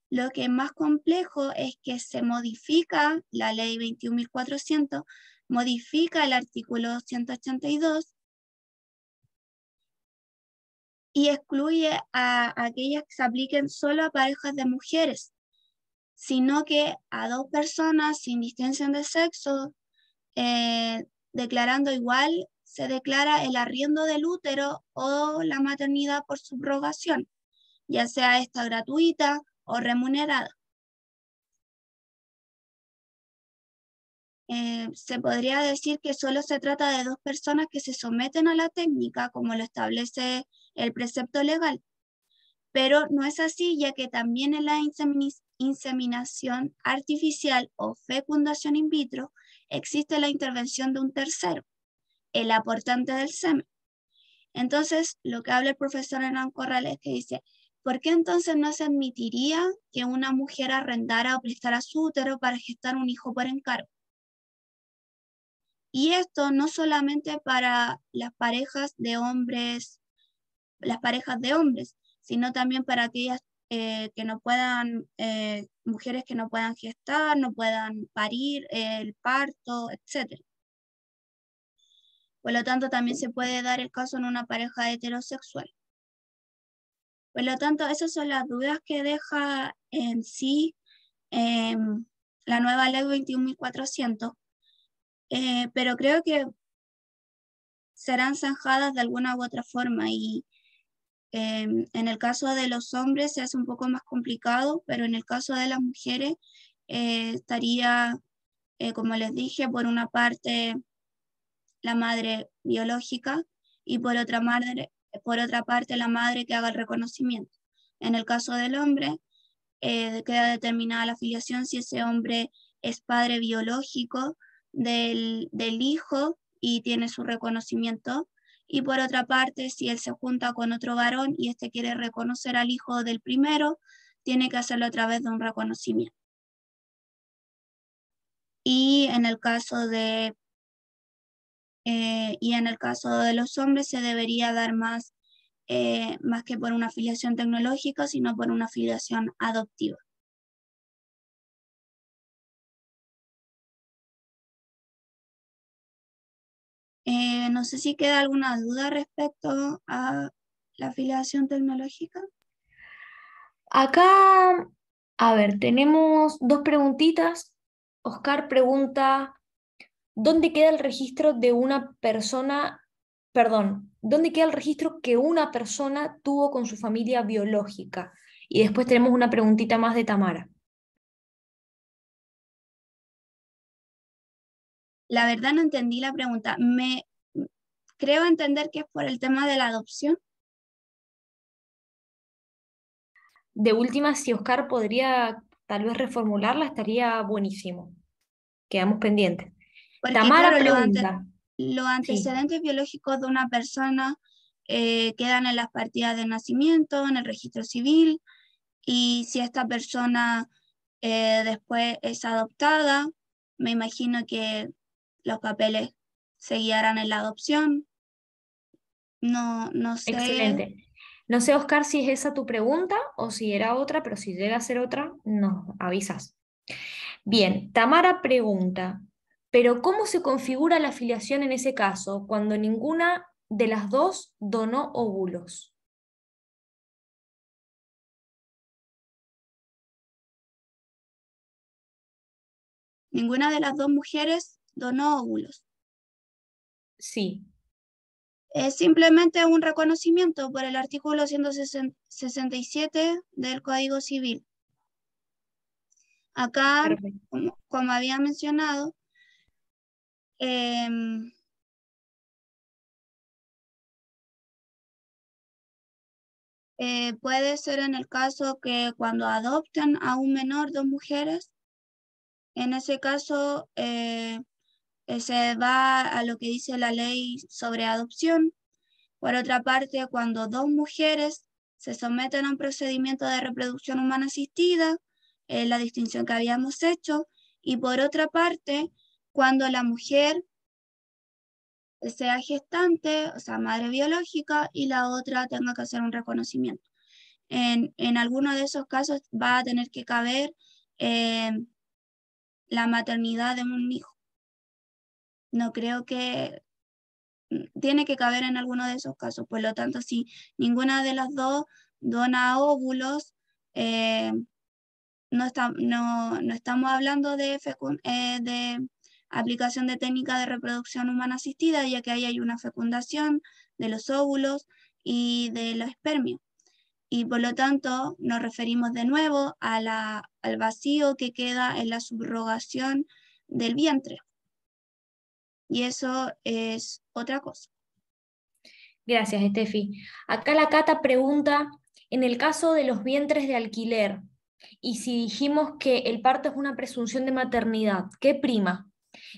lo que es más complejo es que se modifica la ley 21.400, modifica el artículo 182 y excluye a aquellas que se apliquen solo a parejas de mujeres, sino que a dos personas sin distinción de sexo, declarando igual, se declara el arriendo del útero o la maternidad por subrogación, ya sea esta gratuita o remunerada. Se podría decir que solo se trata de dos personas que se someten a la técnica, como lo establece el precepto legal, pero no es así, ya que también en la inseminación artificial o fecundación in vitro existe la intervención de un tercero, el aportante del semen. Entonces, lo que habla el profesor Hernán Corral es que dice, ¿por qué entonces no se admitiría que una mujer arrendara o prestara su útero para gestar un hijo por encargo? Y esto no solamente para las parejas de hombres, sino también para aquellas que no puedan, mujeres que no puedan gestar, no puedan parir, el parto, etc. Por lo tanto, también se puede dar el caso en una pareja heterosexual. Por lo tanto, esas son las dudas que deja en sí la nueva ley 21.400, pero creo que serán zanjadas de alguna u otra forma y en el caso de los hombres se hace un poco más complicado, pero en el caso de las mujeres estaría, como les dije, por una parte la madre biológica y por otra parte la madre que haga el reconocimiento. En el caso del hombre, queda determinada la filiación si ese hombre es padre biológico del hijo y tiene su reconocimiento. Y por otra parte, si él se junta con otro varón y este quiere reconocer al hijo del primero, tiene que hacerlo a través de un reconocimiento. Y en el caso de los hombres se debería dar más que por una filiación tecnológica, sino por una filiación adoptiva. No sé si queda alguna duda respecto a la filiación tecnológica. Acá, a ver, tenemos dos preguntitas. Oscar pregunta, ¿dónde queda el registro de una persona, perdón, dónde queda el registro que una persona tuvo con su familia biológica? Y después tenemos una preguntita más de Tamara. La verdad no entendí la pregunta. Creo entender que es por el tema de la adopción. De última, si Oscar podría tal vez reformularla, estaría buenísimo. Quedamos pendientes. Porque Tamara claro, pregunta. los Sí. antecedentes biológicos de una persona quedan en las partidas de nacimiento, en el registro civil, y si esta persona después es adoptada, me imagino que los papeles se guiarán en la adopción. No sé. Excelente. No sé, Oscar, si es esa tu pregunta o si era otra, pero si llega a ser otra, nos avisas. Bien, Tamara pregunta, ¿pero cómo se configura la afiliación en ese caso cuando ninguna de las dos donó óvulos? Ninguna de las dos mujeres donó óvulos. Sí. Es simplemente un reconocimiento por el artículo 167 del Código Civil. Acá, Perfecto. como había mencionado, puede ser en el caso que cuando adopten a un menor, dos mujeres, en ese caso se va a lo que dice la ley sobre adopción. Por otra parte, cuando dos mujeres se someten a un procedimiento de reproducción humana asistida, la distinción que habíamos hecho, y por otra parte, cuando la mujer sea gestante, o sea, madre biológica, y la otra tenga que hacer un reconocimiento. En alguno de esos casos va a tener que caber la maternidad de un hijo. No creo que tiene que caber en alguno de esos casos. Por lo tanto, si ninguna de las dos dona óvulos, no estamos hablando de aplicación de técnica de reproducción humana asistida, ya que ahí hay una fecundación de los óvulos y de los espermios. Y por lo tanto, nos referimos de nuevo al vacío que queda en la subrogación del vientre. Y eso es otra cosa. Gracias, Estefi. Acá la Cata pregunta, en el caso de los vientres de alquiler, y si dijimos que el parto es una presunción de maternidad, ¿qué prima?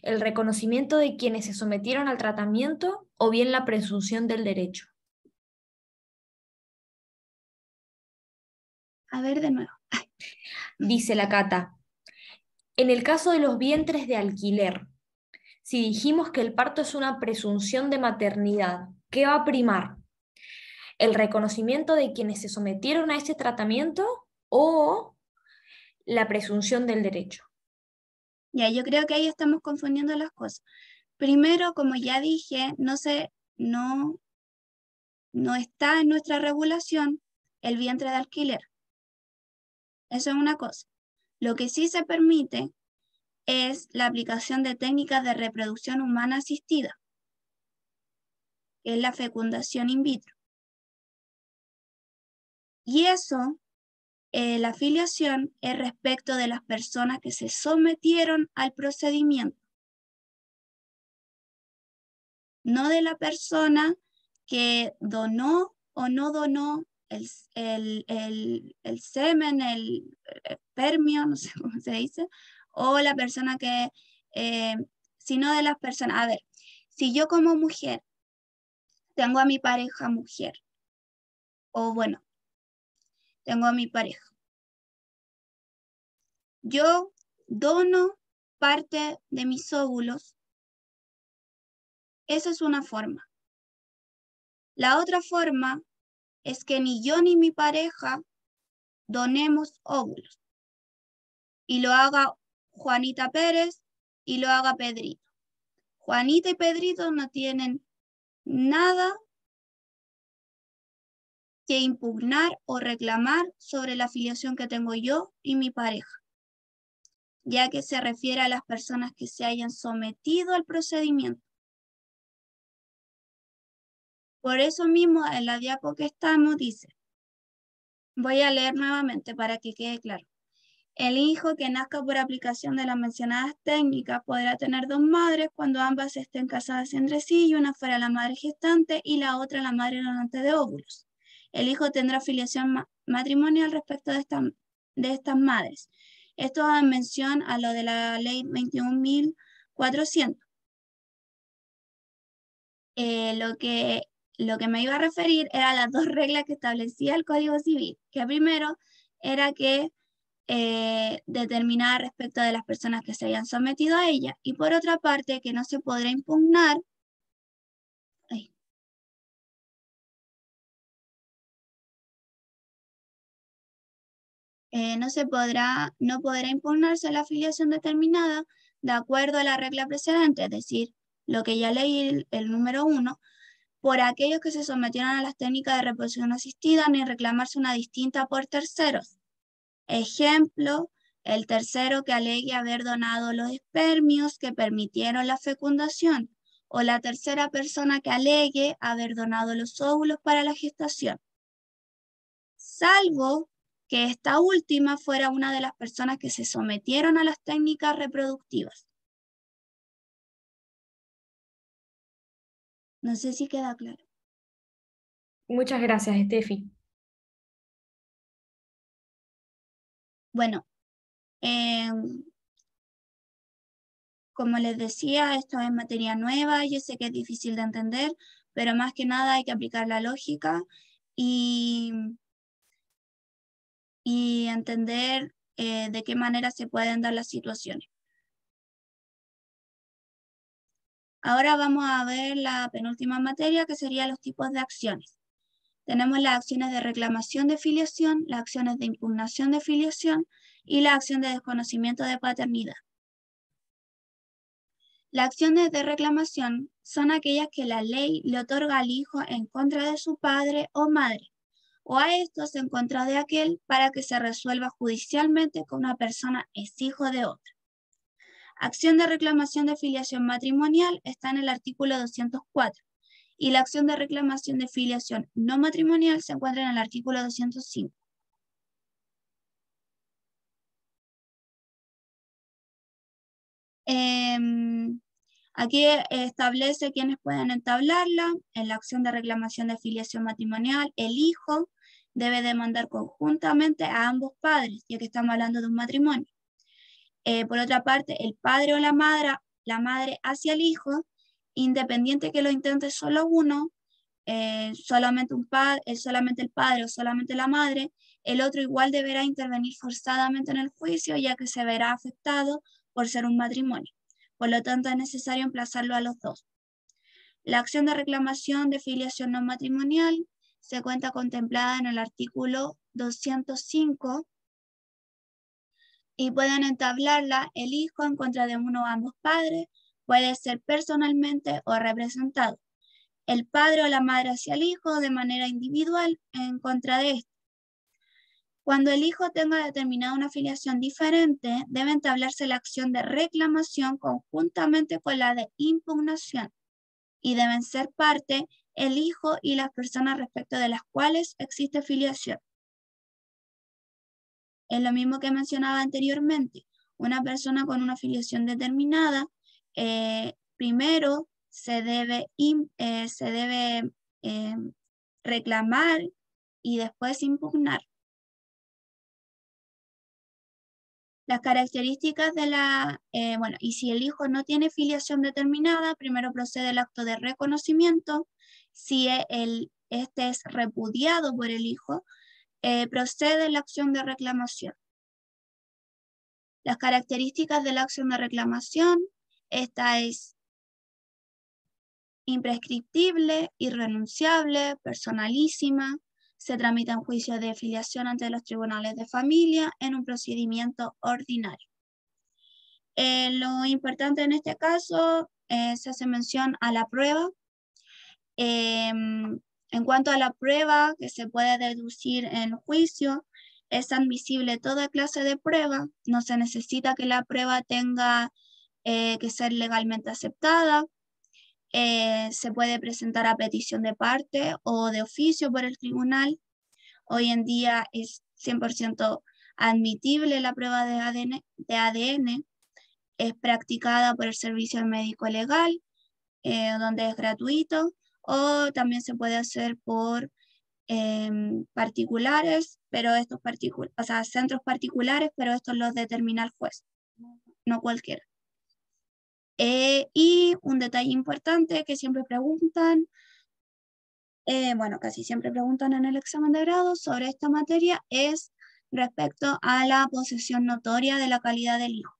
¿El reconocimiento de quienes se sometieron al tratamiento o bien la presunción del derecho? A ver de nuevo. Dice la Cata, en el caso de los vientres de alquiler, si dijimos que el parto es una presunción de maternidad, ¿qué va a primar? ¿El reconocimiento de quienes se sometieron a ese tratamiento o la presunción del derecho? Ya, yo creo que ahí estamos confundiendo las cosas. Primero, como ya dije, no está en nuestra regulación el vientre de alquiler. Eso es una cosa. Lo que sí se permite es la aplicación de técnicas de reproducción humana asistida, que es la fecundación in vitro. Y eso, la afiliación es respecto de las personas que se sometieron al procedimiento, no de la persona que donó o no donó el semen, el espermio, no sé cómo se dice, o la persona que, sino de las personas. A ver, si yo como mujer tengo a mi pareja mujer, o bueno, tengo a mi pareja, yo dono parte de mis óvulos, esa es una forma. La otra forma es que ni yo ni mi pareja donemos óvulos y lo haga Juanita Pérez y lo haga Pedrito. Juanita y Pedrito no tienen nada que impugnar o reclamar sobre la afiliación que tengo yo y mi pareja, ya que se refiere a las personas que se hayan sometido al procedimiento. Por eso mismo en la diapo que estamos dice, voy a leer nuevamente para que quede claro. El hijo que nazca por aplicación de las mencionadas técnicas podrá tener dos madres cuando ambas estén casadas entre sí y una fuera la madre gestante y la otra la madre donante de óvulos. El hijo tendrá filiación matrimonial respecto de estas madres. Esto da mención a lo de la ley 21.400. Lo que me iba a referir era las dos reglas que establecía el Código Civil, que primero era que determinada respecto de las personas que se hayan sometido a ella, y por otra parte que no se podrá impugnar no podrá impugnarse la afiliación determinada de acuerdo a la regla precedente, es decir, lo que ya leí el número 1, por aquellos que se sometieron a las técnicas de reproducción asistida ni reclamarse una distinta por terceros. Ejemplo, El tercero, que alegue haber donado los espermios que permitieron la fecundación. O la tercera persona que alegue haber donado los óvulos para la gestación. Salvo que esta última fuera una de las personas que se sometieron a las técnicas reproductivas. No sé si queda claro. Muchas gracias, Estefi. Bueno, como les decía, esto es materia nueva, yo sé que es difícil de entender, pero más que nada hay que aplicar la lógica y entender de qué manera se pueden dar las situaciones. Ahora vamos a ver la penúltima materia, que sería los tipos de acciones. Tenemos las acciones de reclamación de filiación, las acciones de impugnación de filiación y la acción de desconocimiento de paternidad. Las acciones de reclamación son aquellas que la ley le otorga al hijo en contra de su padre o madre, o a estos en contra de aquel para que se resuelva judicialmente que una persona es hijo de otra. Acción de reclamación de filiación matrimonial está en el artículo 204 y la acción de reclamación de filiación no matrimonial se encuentra en el artículo 205. Aquí establece quiénes pueden entablarla. En la acción de reclamación de filiación matrimonial, el hijo debe demandar conjuntamente a ambos padres, ya que estamos hablando de un matrimonio. Por otra parte, el padre o la madre hacia el hijo, independiente que lo intente solo uno, solamente el padre o solamente la madre, el otro igual deberá intervenir forzadamente en el juicio, ya que se verá afectado por ser un matrimonio. Por lo tanto, es necesario emplazarlo a los dos. La acción de reclamación de filiación no matrimonial se encuentra contemplada en el artículo 205 y pueden entablarla el hijo en contra de uno o ambos padres, puede ser personalmente o representado. El padre o la madre hacia el hijo de manera individual en contra de este. Cuando el hijo tenga determinada una filiación diferente, debe entablarse la acción de reclamación conjuntamente con la de impugnación y deben ser parte el hijo y las personas respecto de las cuales existe filiación. Es lo mismo que mencionaba anteriormente. Una persona con una filiación determinada, primero se debe reclamar y después impugnar. Las características de y si el hijo no tiene filiación determinada, primero procede el acto de reconocimiento. Si este es repudiado por el hijo, procede la acción de reclamación. Las características de la acción de reclamación, esta es imprescriptible, irrenunciable, personalísima, se tramita en juicio de filiación ante los tribunales de familia en un procedimiento ordinario. Lo importante en este caso se hace mención a la prueba. En cuanto a la prueba que se puede deducir en el juicio, es admisible toda clase de prueba, no se necesita que la prueba tenga que ser legalmente aceptada, se puede presentar a petición de parte o de oficio por el tribunal. Hoy en día es 100% admitible la prueba de ADN, es practicada por el servicio médico legal, donde es gratuito, o también se puede hacer por particulares, pero centros particulares, pero estos los determina el juez, no cualquiera. Y un detalle importante que siempre preguntan, casi siempre preguntan en el examen de grado sobre esta materia, es respecto a la posesión notoria de la calidad del hijo.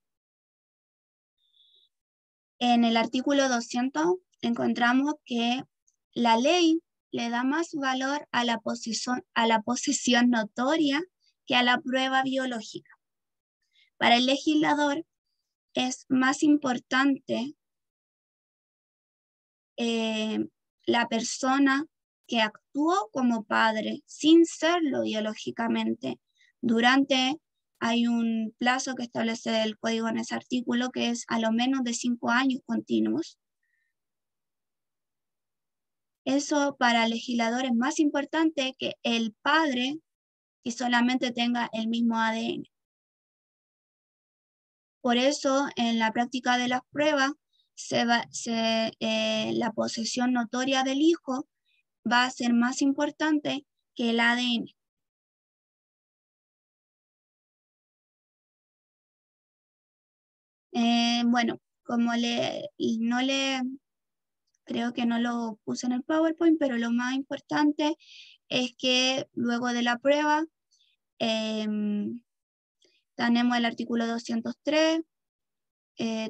En el artículo 200 encontramos que la ley le da más valor a la posesión notoria que a la prueba biológica. Para el legislador es más importante la persona que actuó como padre sin serlo biológicamente durante hay un plazo que establece el código en ese artículo que es a lo menos de 5 años continuos. Eso para el legislador es más importante que el padre que solamente tenga el mismo ADN. Por eso, en la práctica de las pruebas, la posesión notoria del hijo va a ser más importante que el ADN. Bueno, como creo que no lo puse en el PowerPoint, pero lo más importante es que luego de la prueba tenemos el artículo 203,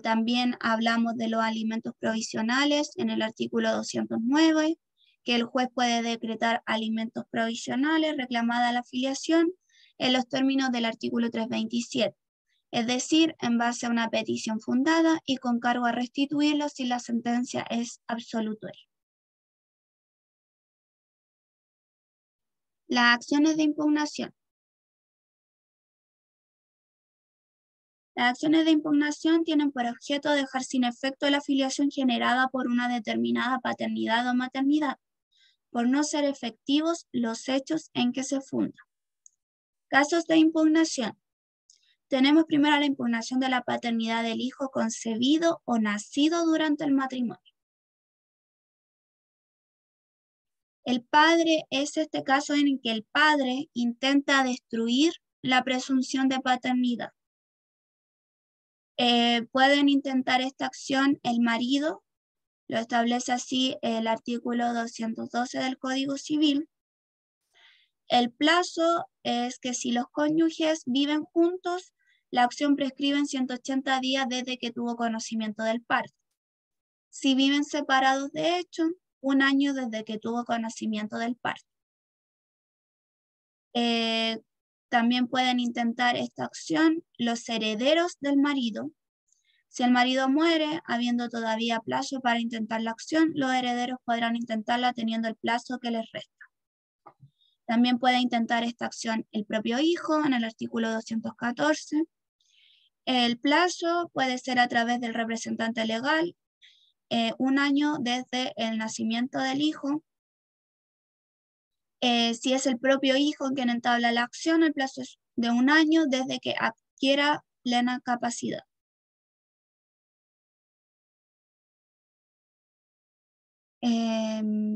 también hablamos de los alimentos provisionales en el artículo 209, que el juez puede decretar alimentos provisionales reclamada la afiliación en los términos del artículo 327. Es decir, en base a una petición fundada y con cargo a restituirlo si la sentencia es absolutoria. Las acciones de impugnación. Las acciones de impugnación tienen por objeto dejar sin efecto la afiliación generada por una determinada paternidad o maternidad, por no ser efectivos los hechos en que se funda. Casos de impugnación. Tenemos primero la impugnación de la paternidad del hijo concebido o nacido durante el matrimonio. El padre es este caso en el que el padre intenta destruir la presunción de paternidad. Pueden intentar esta acción el marido, lo establece así el artículo 212 del Código Civil. El plazo es que si los cónyuges viven juntos, la acción prescribe en 180 días desde que tuvo conocimiento del parto. Si viven separados de hecho, 1 año desde que tuvo conocimiento del parto. También pueden intentar esta acción los herederos del marido. Si el marido muere, habiendo todavía plazo para intentar la acción, los herederos podrán intentarla teniendo el plazo que les resta. También puede intentar esta acción el propio hijo en el artículo 214. El plazo puede ser a través del representante legal, 1 año desde el nacimiento del hijo. Si es el propio hijo quien entabla la acción, el plazo es de 1 año desde que adquiera plena capacidad.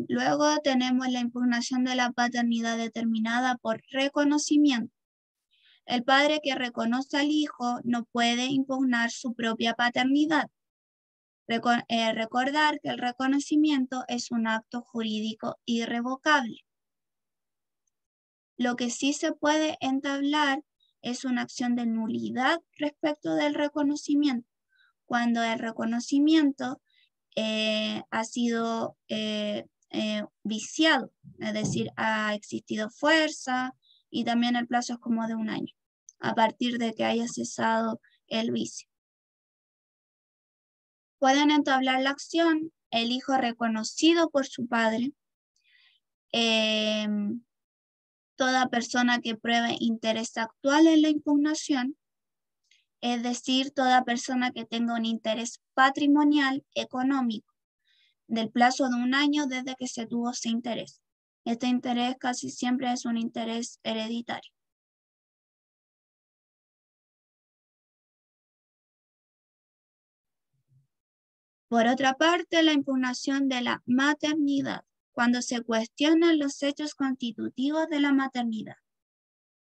Luego tenemos la impugnación de la paternidad determinada por reconocimiento. El padre que reconoce al hijo no puede impugnar su propia paternidad. Recordar que el reconocimiento es un acto jurídico irrevocable. Lo que sí se puede entablar es una acción de nulidad respecto del reconocimiento, cuando el reconocimiento ha sido viciado, es decir, ha existido fuerza y también el plazo es como de 1 año, a partir de que haya cesado el vicio. Pueden entablar la acción el hijo reconocido por su padre, toda persona que pruebe interés actual en la impugnación, es decir, toda persona que tenga un interés patrimonial económico del plazo de 1 año desde que se tuvo ese interés. Este interés casi siempre es un interés hereditario. Por otra parte, la impugnación de la maternidad, cuando se cuestionan los hechos constitutivos de la maternidad.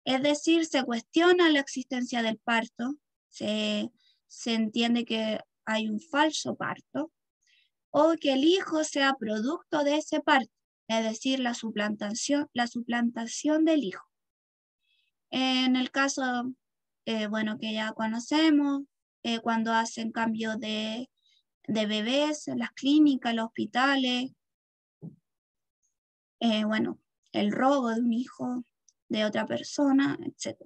Es decir, se cuestiona la existencia del parto, se entiende que hay un falso parto, o que el hijo sea producto de ese parto, es decir, la suplantación del hijo. En el caso, que ya conocemos, cuando hacen cambio de bebés en las clínicas, los hospitales, el robo de un hijo de otra persona, etc.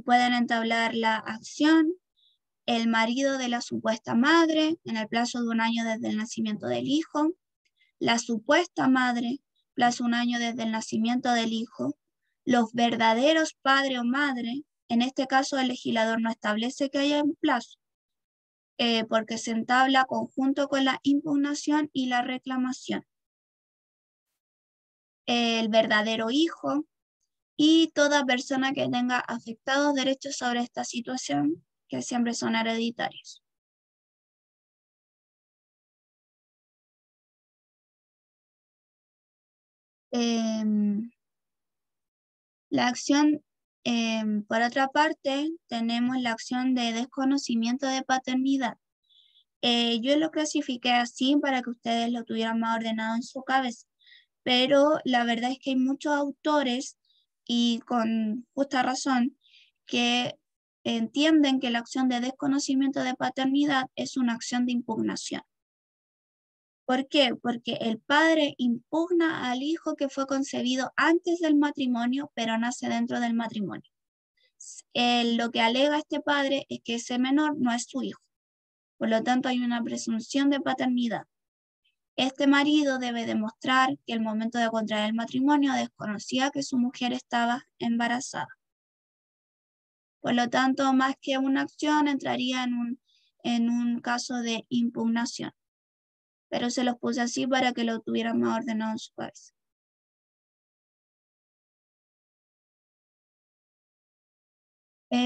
Pueden entablar la acción el marido de la supuesta madre en el plazo de 1 año desde el nacimiento del hijo, la supuesta madre, plazo 1 año desde el nacimiento del hijo, Los verdaderos padre o madre, en este caso el legislador no establece que haya un plazo, porque se entabla conjunto con la impugnación y la reclamación. El verdadero hijo y toda persona que tenga afectados derechos sobre esta situación, que siempre son hereditarios. La acción, por otra parte, tenemos la acción de desconocimiento de paternidad. Yo lo clasifiqué así para que ustedes lo tuvieran más ordenado en su cabeza, pero la verdad es que hay muchos autores, y con justa razón, que entienden que la acción de desconocimiento de paternidad es una acción de impugnación. ¿Por qué? Porque el padre impugna al hijo que fue concebido antes del matrimonio, pero nace dentro del matrimonio. Lo que alega este padre es que ese menor no es su hijo. Por lo tanto, hay una presunción de paternidad. Este marido debe demostrar que al momento de contraer el matrimonio desconocía que su mujer estaba embarazada. Por lo tanto, más que una acción, entraría en un caso de impugnación. Pero se los puse así para que lo tuvieran más ordenado en su cabeza.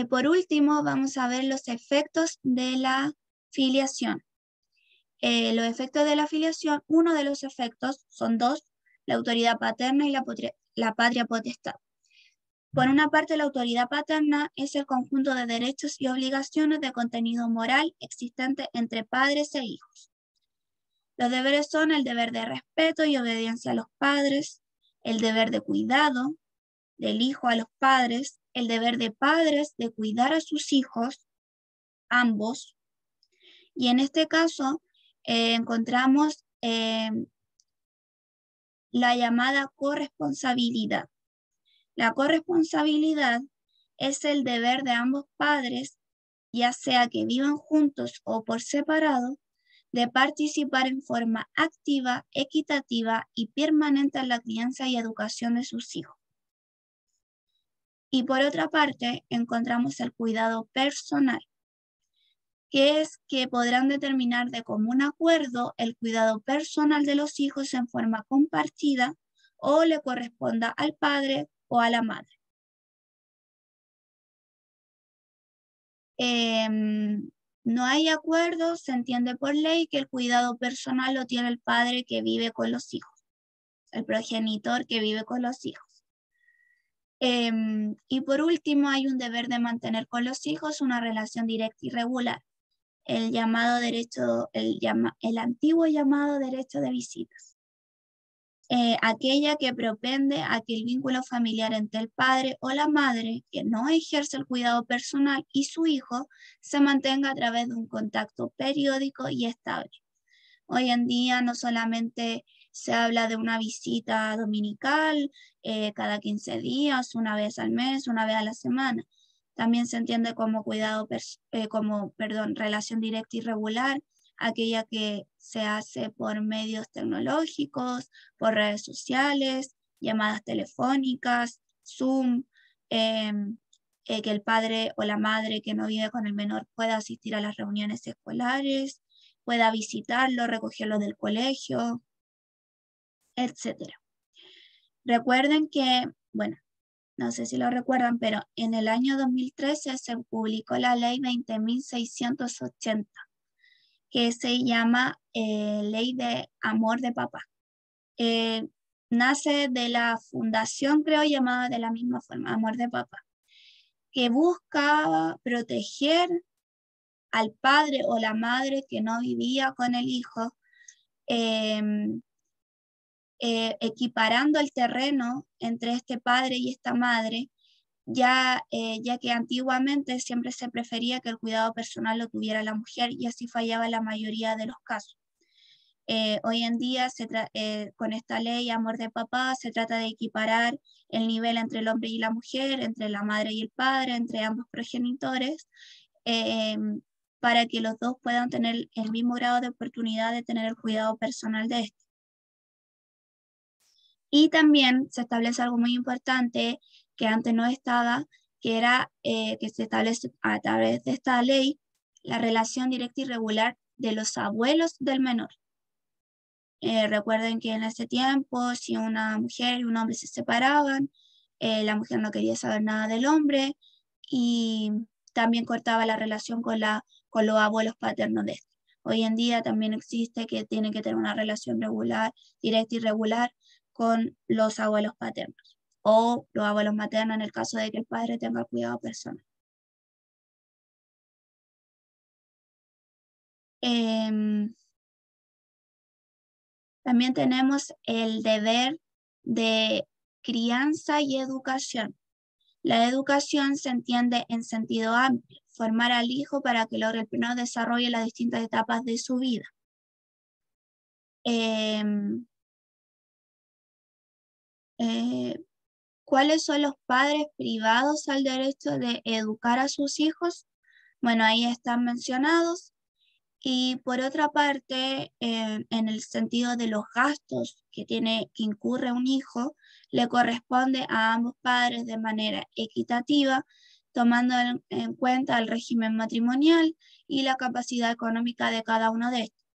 Por último, vamos a ver los efectos de la filiación. Los efectos de la filiación, uno de los efectos son dos: la autoridad paterna y la patria potestad. Por una parte, la autoridad paterna es el conjunto de derechos y obligaciones de contenido moral existente entre padres e hijos. Los deberes son el deber de respeto y obediencia a los padres, el deber de cuidado del hijo a los padres, el deber de padres de cuidar a sus hijos, ambos. Y en este caso encontramos la llamada corresponsabilidad. La corresponsabilidad es el deber de ambos padres, ya sea que vivan juntos o por separado, de participar en forma activa, equitativa y permanente en la crianza y educación de sus hijos. Y por otra parte, encontramos el cuidado personal, que es que podrán determinar de común acuerdo el cuidado personal de los hijos en forma compartida o le corresponda al padre o a la madre. No hay acuerdo, se entiende por ley que el cuidado personal lo tiene el padre que vive con los hijos, el progenitor que vive con los hijos. Y por último, hay un deber de mantener con los hijos una relación directa y regular, el llamado derecho, el antiguo llamado derecho de visitas. Aquella que propende a que el vínculo familiar entre el padre o la madre que no ejerce el cuidado personal y su hijo se mantenga a través de un contacto periódico y estable. Hoy en día no solamente se habla de una visita dominical cada 15 días, una vez al mes, una vez a la semana. También se entiende como relación directa y regular, aquella que se hace por medios tecnológicos, por redes sociales, llamadas telefónicas, Zoom, que el padre o la madre que no vive con el menor pueda asistir a las reuniones escolares, pueda visitarlo, recogerlo del colegio, etc. Recuerden que, bueno, no sé si lo recuerdan, pero en el año 2013 se publicó la ley 20.680, que se llama Ley de Amor de Papá. Nace de la fundación, creo, llamada de la misma forma, Amor de Papá, que busca proteger al padre o la madre que no vivía con el hijo, equiparando el terreno entre este padre y esta madre, ya que antiguamente siempre se prefería que el cuidado personal lo tuviera la mujer y así fallaba en la mayoría de los casos. Hoy en día, con esta ley Amor de Papá, se trata de equiparar el nivel entre el hombre y la mujer, entre la madre y el padre, entre ambos progenitores, para que los dos puedan tener el mismo grado de oportunidad de tener el cuidado personal de este. Y también se establece algo muy importante, que antes no estaba, que era que se establece a través de esta ley la relación directa y regular de los abuelos del menor. Recuerden que en ese tiempo, si una mujer y un hombre se separaban, la mujer no quería saber nada del hombre y también cortaba la relación con los abuelos paternos de este. Hoy en día también existe que tienen que tener una relación regular, directa y regular con los abuelos paternos o los abuelos maternos en el caso de que el padre tenga cuidado personal. También tenemos el deber de crianza y educación. La educación se entiende en sentido amplio, formar al hijo para que logre el pleno desarrollo en las distintas etapas de su vida. ¿Cuáles son los padres privados al derecho de educar a sus hijos? Bueno, ahí están mencionados. Y por otra parte, en el sentido de los gastos que incurre un hijo, le corresponde a ambos padres de manera equitativa, tomando en cuenta el régimen matrimonial y la capacidad económica de cada uno de estos.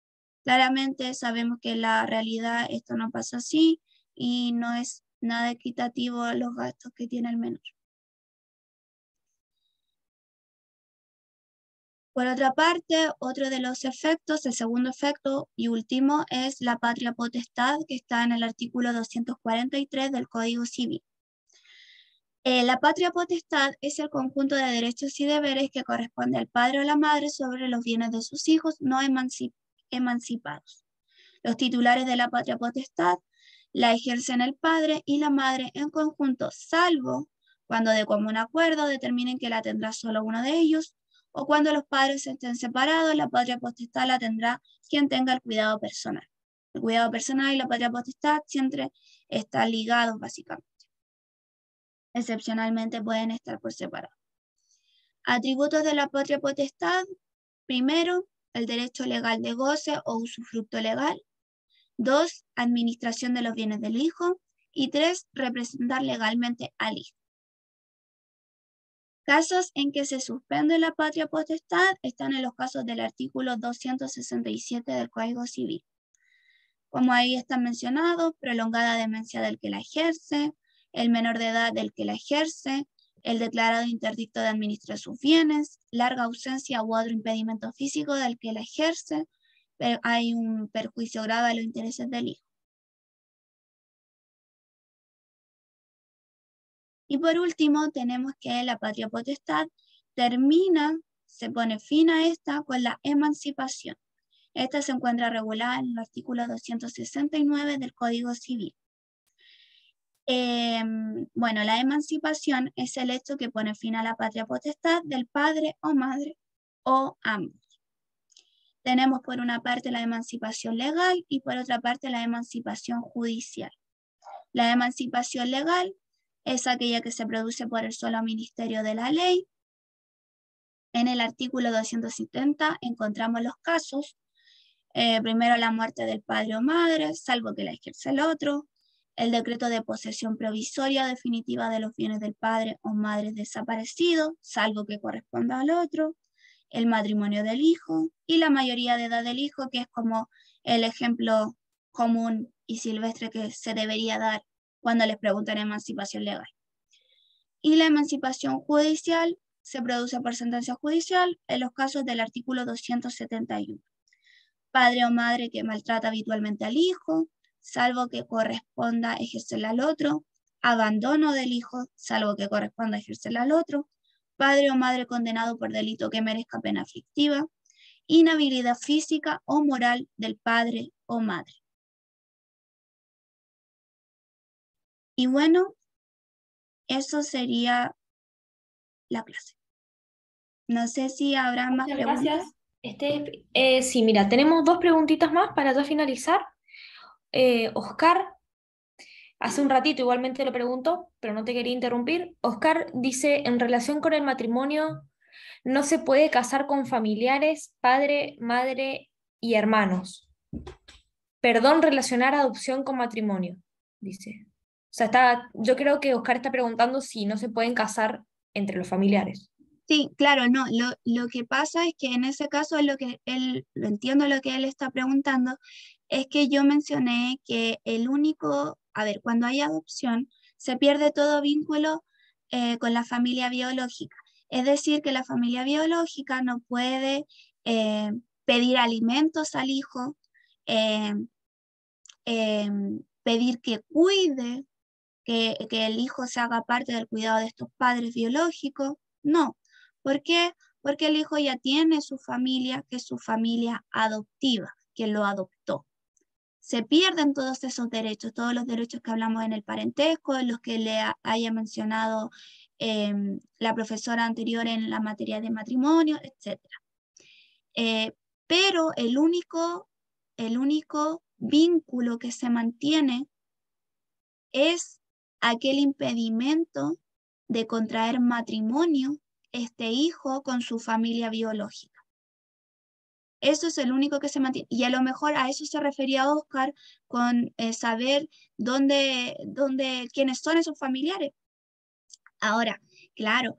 Claramente sabemos que en la realidad esto no pasa así y no es nada equitativo los gastos que tiene el menor. Por otra parte, otro de los efectos, el segundo efecto y último, es la patria potestad, que está en el artículo 243 del Código Civil. La patria potestad es el conjunto de derechos y deberes que corresponde al padre o la madre sobre los bienes de sus hijos no emancipados. Los titulares de la patria potestad la ejercen el padre y la madre en conjunto, salvo cuando de común acuerdo determinen que la tendrá solo uno de ellos, o cuando los padres estén separados, la patria potestad la tendrá quien tenga el cuidado personal. El cuidado personal y la patria potestad siempre están ligados básicamente. Excepcionalmente pueden estar por separado. Atributos de la patria potestad. Primero, el derecho legal de goce o usufructo legal. 2, administración de los bienes del hijo. Y 3, representar legalmente al hijo. Casos en que se suspende la patria potestad están en los casos del artículo 267 del Código Civil. Como ahí está mencionado, prolongada demencia del que la ejerce, el menor de edad del que la ejerce, el declarado interdicto de administrar sus bienes, larga ausencia u otro impedimento físico del que la ejerce, pero hay un perjuicio grave a los intereses del hijo. Y por último, tenemos que la patria potestad se pone fin a esta con la emancipación. Esta se encuentra regulada en el artículo 269 del Código Civil. Bueno, la emancipación es el hecho que pone fin a la patria potestad del padre o madre o ambos. Tenemos por una parte la emancipación legal y por otra parte la emancipación judicial. La emancipación legal es aquella que se produce por el solo ministerio de la ley. En el artículo 270 encontramos los casos. Primero, la muerte del padre o madre, salvo que la ejerce el otro. El decreto de posesión provisoria definitiva de los bienes del padre o madre desaparecido, salvo que corresponda al otro. El matrimonio del hijo y la mayoría de edad del hijo, que es como el ejemplo común y silvestre que se debería dar cuando les preguntan emancipación legal. Y la emancipación judicial se produce por sentencia judicial en los casos del artículo 271. Padre o madre que maltrata habitualmente al hijo, salvo que corresponda ejercerla al otro. Abandono del hijo, salvo que corresponda ejercerla al otro. Padre o madre condenado por delito que merezca pena aflictiva. Inhabilidad física o moral del padre o madre. Y bueno, eso sería la clase. No sé si habrá más preguntas. Gracias. Sí, mira, tenemos 2 preguntitas más para ya finalizar. Oscar, hace un ratito igualmente lo preguntó, pero no te quería interrumpir. Oscar dice, en relación con el matrimonio, no se puede casar con familiares, padre, madre y hermanos. Perdón, relacionar adopción con matrimonio, dice. sea, yo creo que Oscar está preguntando si no se pueden casar entre los familiares. Sí, claro, no, lo que pasa es que en ese caso es lo que él, lo entiendo lo que él está preguntando, es que yo mencioné que el único, a ver, cuando hay adopción, se pierde todo vínculo con la familia biológica. Es decir, que la familia biológica no puede eh, pedir alimentos al hijo, eh, eh, pedir que cuide, que el hijo se haga parte del cuidado de estos padres biológicos. No. ¿Por qué? Porque el hijo ya tiene su familia, que es su familia adoptiva, que lo adoptó. Se pierden todos esos derechos, todos los derechos que hablamos en el parentesco, los que haya mencionado la profesora anterior en la materia de matrimonio, etc. Pero el único vínculo que se mantiene es aquel impedimento de contraer matrimonio este hijo con su familia biológica. Eso es el único que se mantiene. Y a lo mejor a eso se refería Oscar con saber quiénes son esos familiares. Ahora, claro,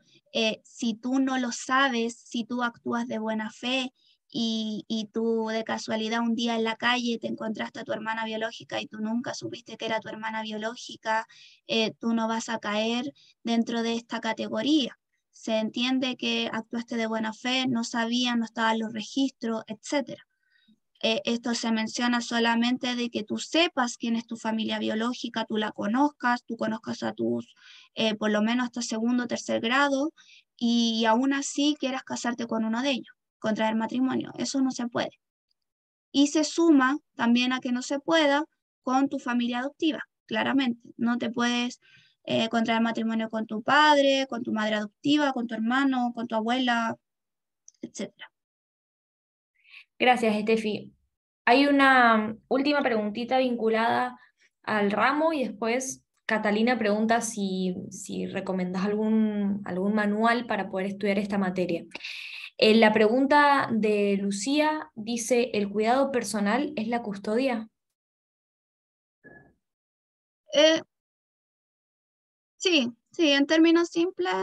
si tú no lo sabes, si tú actúas de buena fe y tú de casualidad un día en la calle te encontraste a tu hermana biológica y tú nunca supiste que era tu hermana biológica, tú no vas a caer dentro de esta categoría. Se entiende que actuaste de buena fe, no sabían, no estaban los registros, etc. Esto se menciona solamente de que tú sepas quién es tu familia biológica, tú la conozcas, tú conozcas a tus, por lo menos hasta segundo o tercer grado, y aún así quieras casarte con uno de ellos, contraer matrimonio. Eso no se puede. Y se suma también a que no se pueda con tu familia adoptiva, claramente. No te puedes contraer matrimonio con tu padre, con tu madre adoptiva, con tu hermano, con tu abuela, etcétera. Gracias, Estefi. Hay una última preguntita vinculada al ramo y después Catalina pregunta si recomendás algún manual para poder estudiar esta materia. La pregunta de Lucía dice, ¿el cuidado personal es la custodia? Eh, Sí, sí, en términos simples,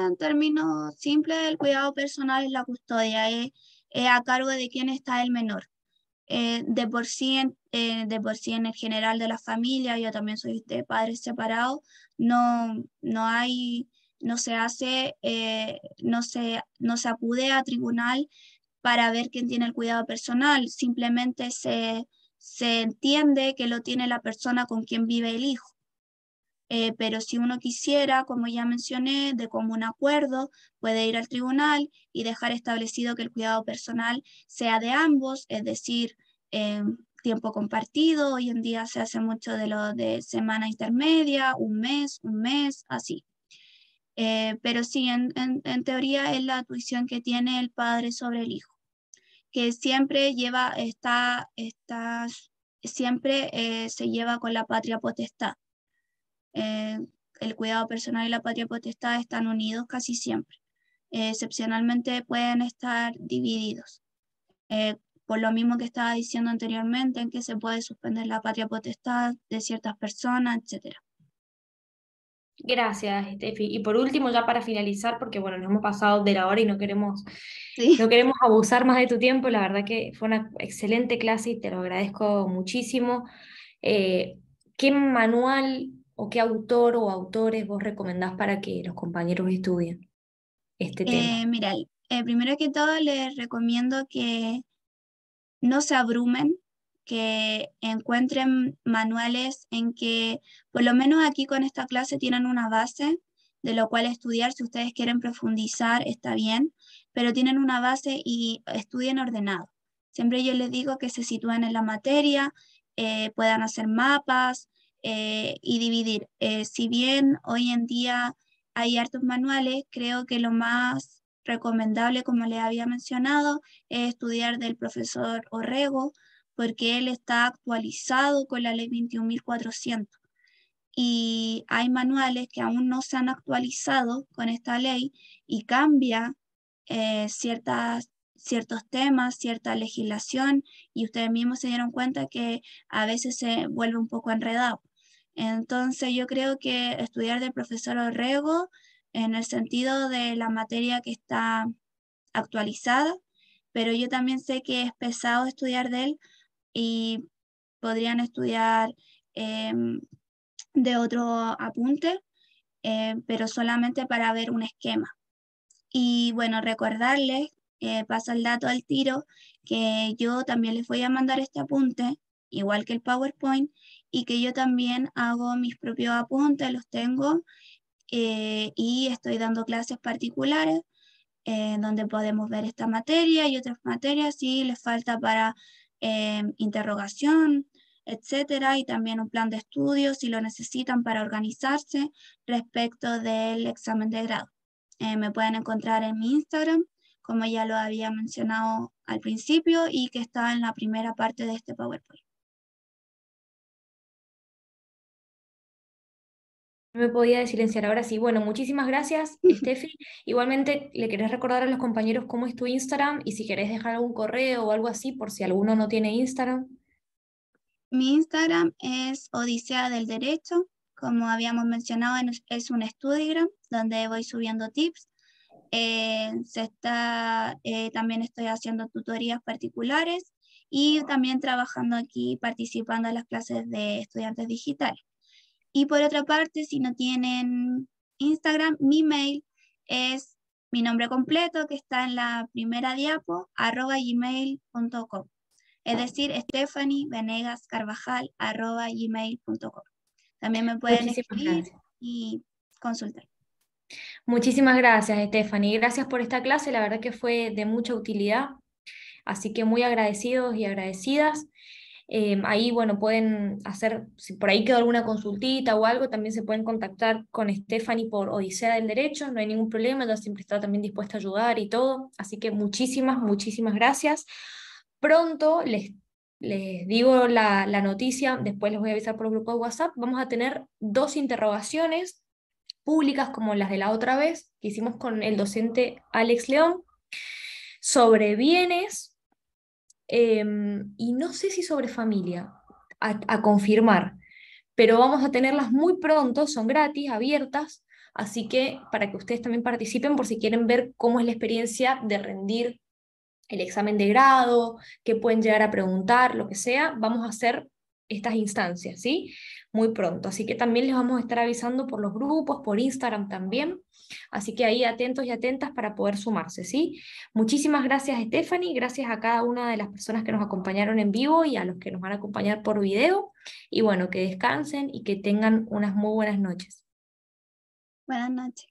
el cuidado personal es la custodia, es a cargo de quién está el menor. De por sí en el general de la familia, yo también soy de padres separados, no hay, no se hace, no se acude a tribunal para ver quién tiene el cuidado personal, simplemente se entiende que lo tiene la persona con quien vive el hijo. Pero si uno quisiera, como ya mencioné, de común acuerdo, puede ir al tribunal y dejar establecido que el cuidado personal sea de ambos, es decir, tiempo compartido. Hoy en día se hace mucho de lo de semana intermedia, un mes, así. Pero sí, en teoría es la tuición que tiene el padre sobre el hijo, que siempre siempre se lleva con la patria potestad. Eh, el cuidado personal y la patria potestad están unidos casi siempre. Excepcionalmente pueden estar divididos. Por lo mismo que estaba diciendo anteriormente, en que se puede suspender la patria potestad de ciertas personas, etc. Gracias, Estefi. Y por último, ya para finalizar, porque bueno, nos hemos pasado de la hora y Sí. no queremos abusar más de tu tiempo, la verdad que fue una excelente clase y te lo agradezco muchísimo. Eh, ¿Qué manual o qué autor o autores vos recomendás para que los compañeros estudien este tema? Mira, primero que todo les recomiendo que no se abrumen, que encuentren manuales en que, por lo menos aquí con esta clase, tienen una base de lo cual estudiar. Si ustedes quieren profundizar, está bien, pero tienen una base y estudien ordenado. Siempre yo les digo que se sitúen en la materia, puedan hacer mapas y dividir. Si bien hoy en día hay hartos manuales, creo que lo más recomendable, como les había mencionado, estudiar del profesor Orrego, porque él está actualizado con la ley 21.400. Y hay manuales que aún no se han actualizado con esta ley y cambia ciertos temas, cierta legislación, y ustedes mismos se dieron cuenta que a veces se vuelve un poco enredado. Entonces yo creo que estudiar del profesor Orrego en el sentido de la materia que está actualizada, pero yo también sé que es pesado estudiar de él y podrían estudiar de otro apunte, pero solamente para ver un esquema. Y bueno, recordarles, paso el dato al tiro, que yo también les voy a mandar este apunte, igual que el PowerPoint, y que yo también hago mis propios apuntes, los tengo, y estoy dando clases particulares donde podemos ver esta materia y otras materias si les falta para interrogación, etcétera, y también un plan de estudio si lo necesitan para organizarse respecto del examen de grado. Me pueden encontrar en mi Instagram, como ya lo había mencionado al principio y que está en la primera parte de este PowerPoint. No me podía silenciar ahora sí. Bueno, muchísimas gracias, Steffi. Igualmente, ¿le querés recordar a los compañeros cómo es tu Instagram? Y si querés dejar algún correo o algo así, por si alguno no tiene Instagram. Mi Instagram es Odisea del Derecho. Como habíamos mencionado, es un Studigram donde voy subiendo tips. También estoy haciendo tutorías particulares y también trabajando aquí, participando en las clases de estudiantes digitales. Y por otra parte, si no tienen Instagram, mi mail es mi nombre completo, que está en la primera diapo, @gmail.com. Es decir, stephanievenegascarvajal@gmail.com. También me pueden Muchísimas escribir gracias. y consultar. Muchísimas gracias, Stephanie. Gracias por esta clase, la verdad que fue de mucha utilidad, así que muy agradecidos y agradecidas. Ahí, bueno, pueden hacer, si por ahí quedó alguna consultita o algo, también se pueden contactar con Stephanie por Odisea del Derecho, no hay ningún problema, ella siempre está también dispuesta a ayudar y todo, así que muchísimas gracias. Pronto les digo la noticia, después les voy a avisar por el grupo de WhatsApp, vamos a tener 2 interrogaciones públicas como las de la otra vez que hicimos con el docente Alex León sobre bienes y no sé si sobre familia, a confirmar, pero vamos a tenerlas muy pronto, son gratis, abiertas, así que para que ustedes también participen por si quieren ver cómo es la experiencia de rendir el examen de grado, qué pueden llegar a preguntar, lo que sea, vamos a hacer estas instancias, ¿sí? Muy pronto. Así que también les vamos a estar avisando por los grupos, por Instagram también. Así que ahí atentos y atentas para poder sumarse, ¿sí? Muchísimas gracias, Stephanie. Gracias a cada una de las personas que nos acompañaron en vivo y a los que nos van a acompañar por video. Y bueno, que descansen y que tengan unas muy buenas noches. Buenas noches.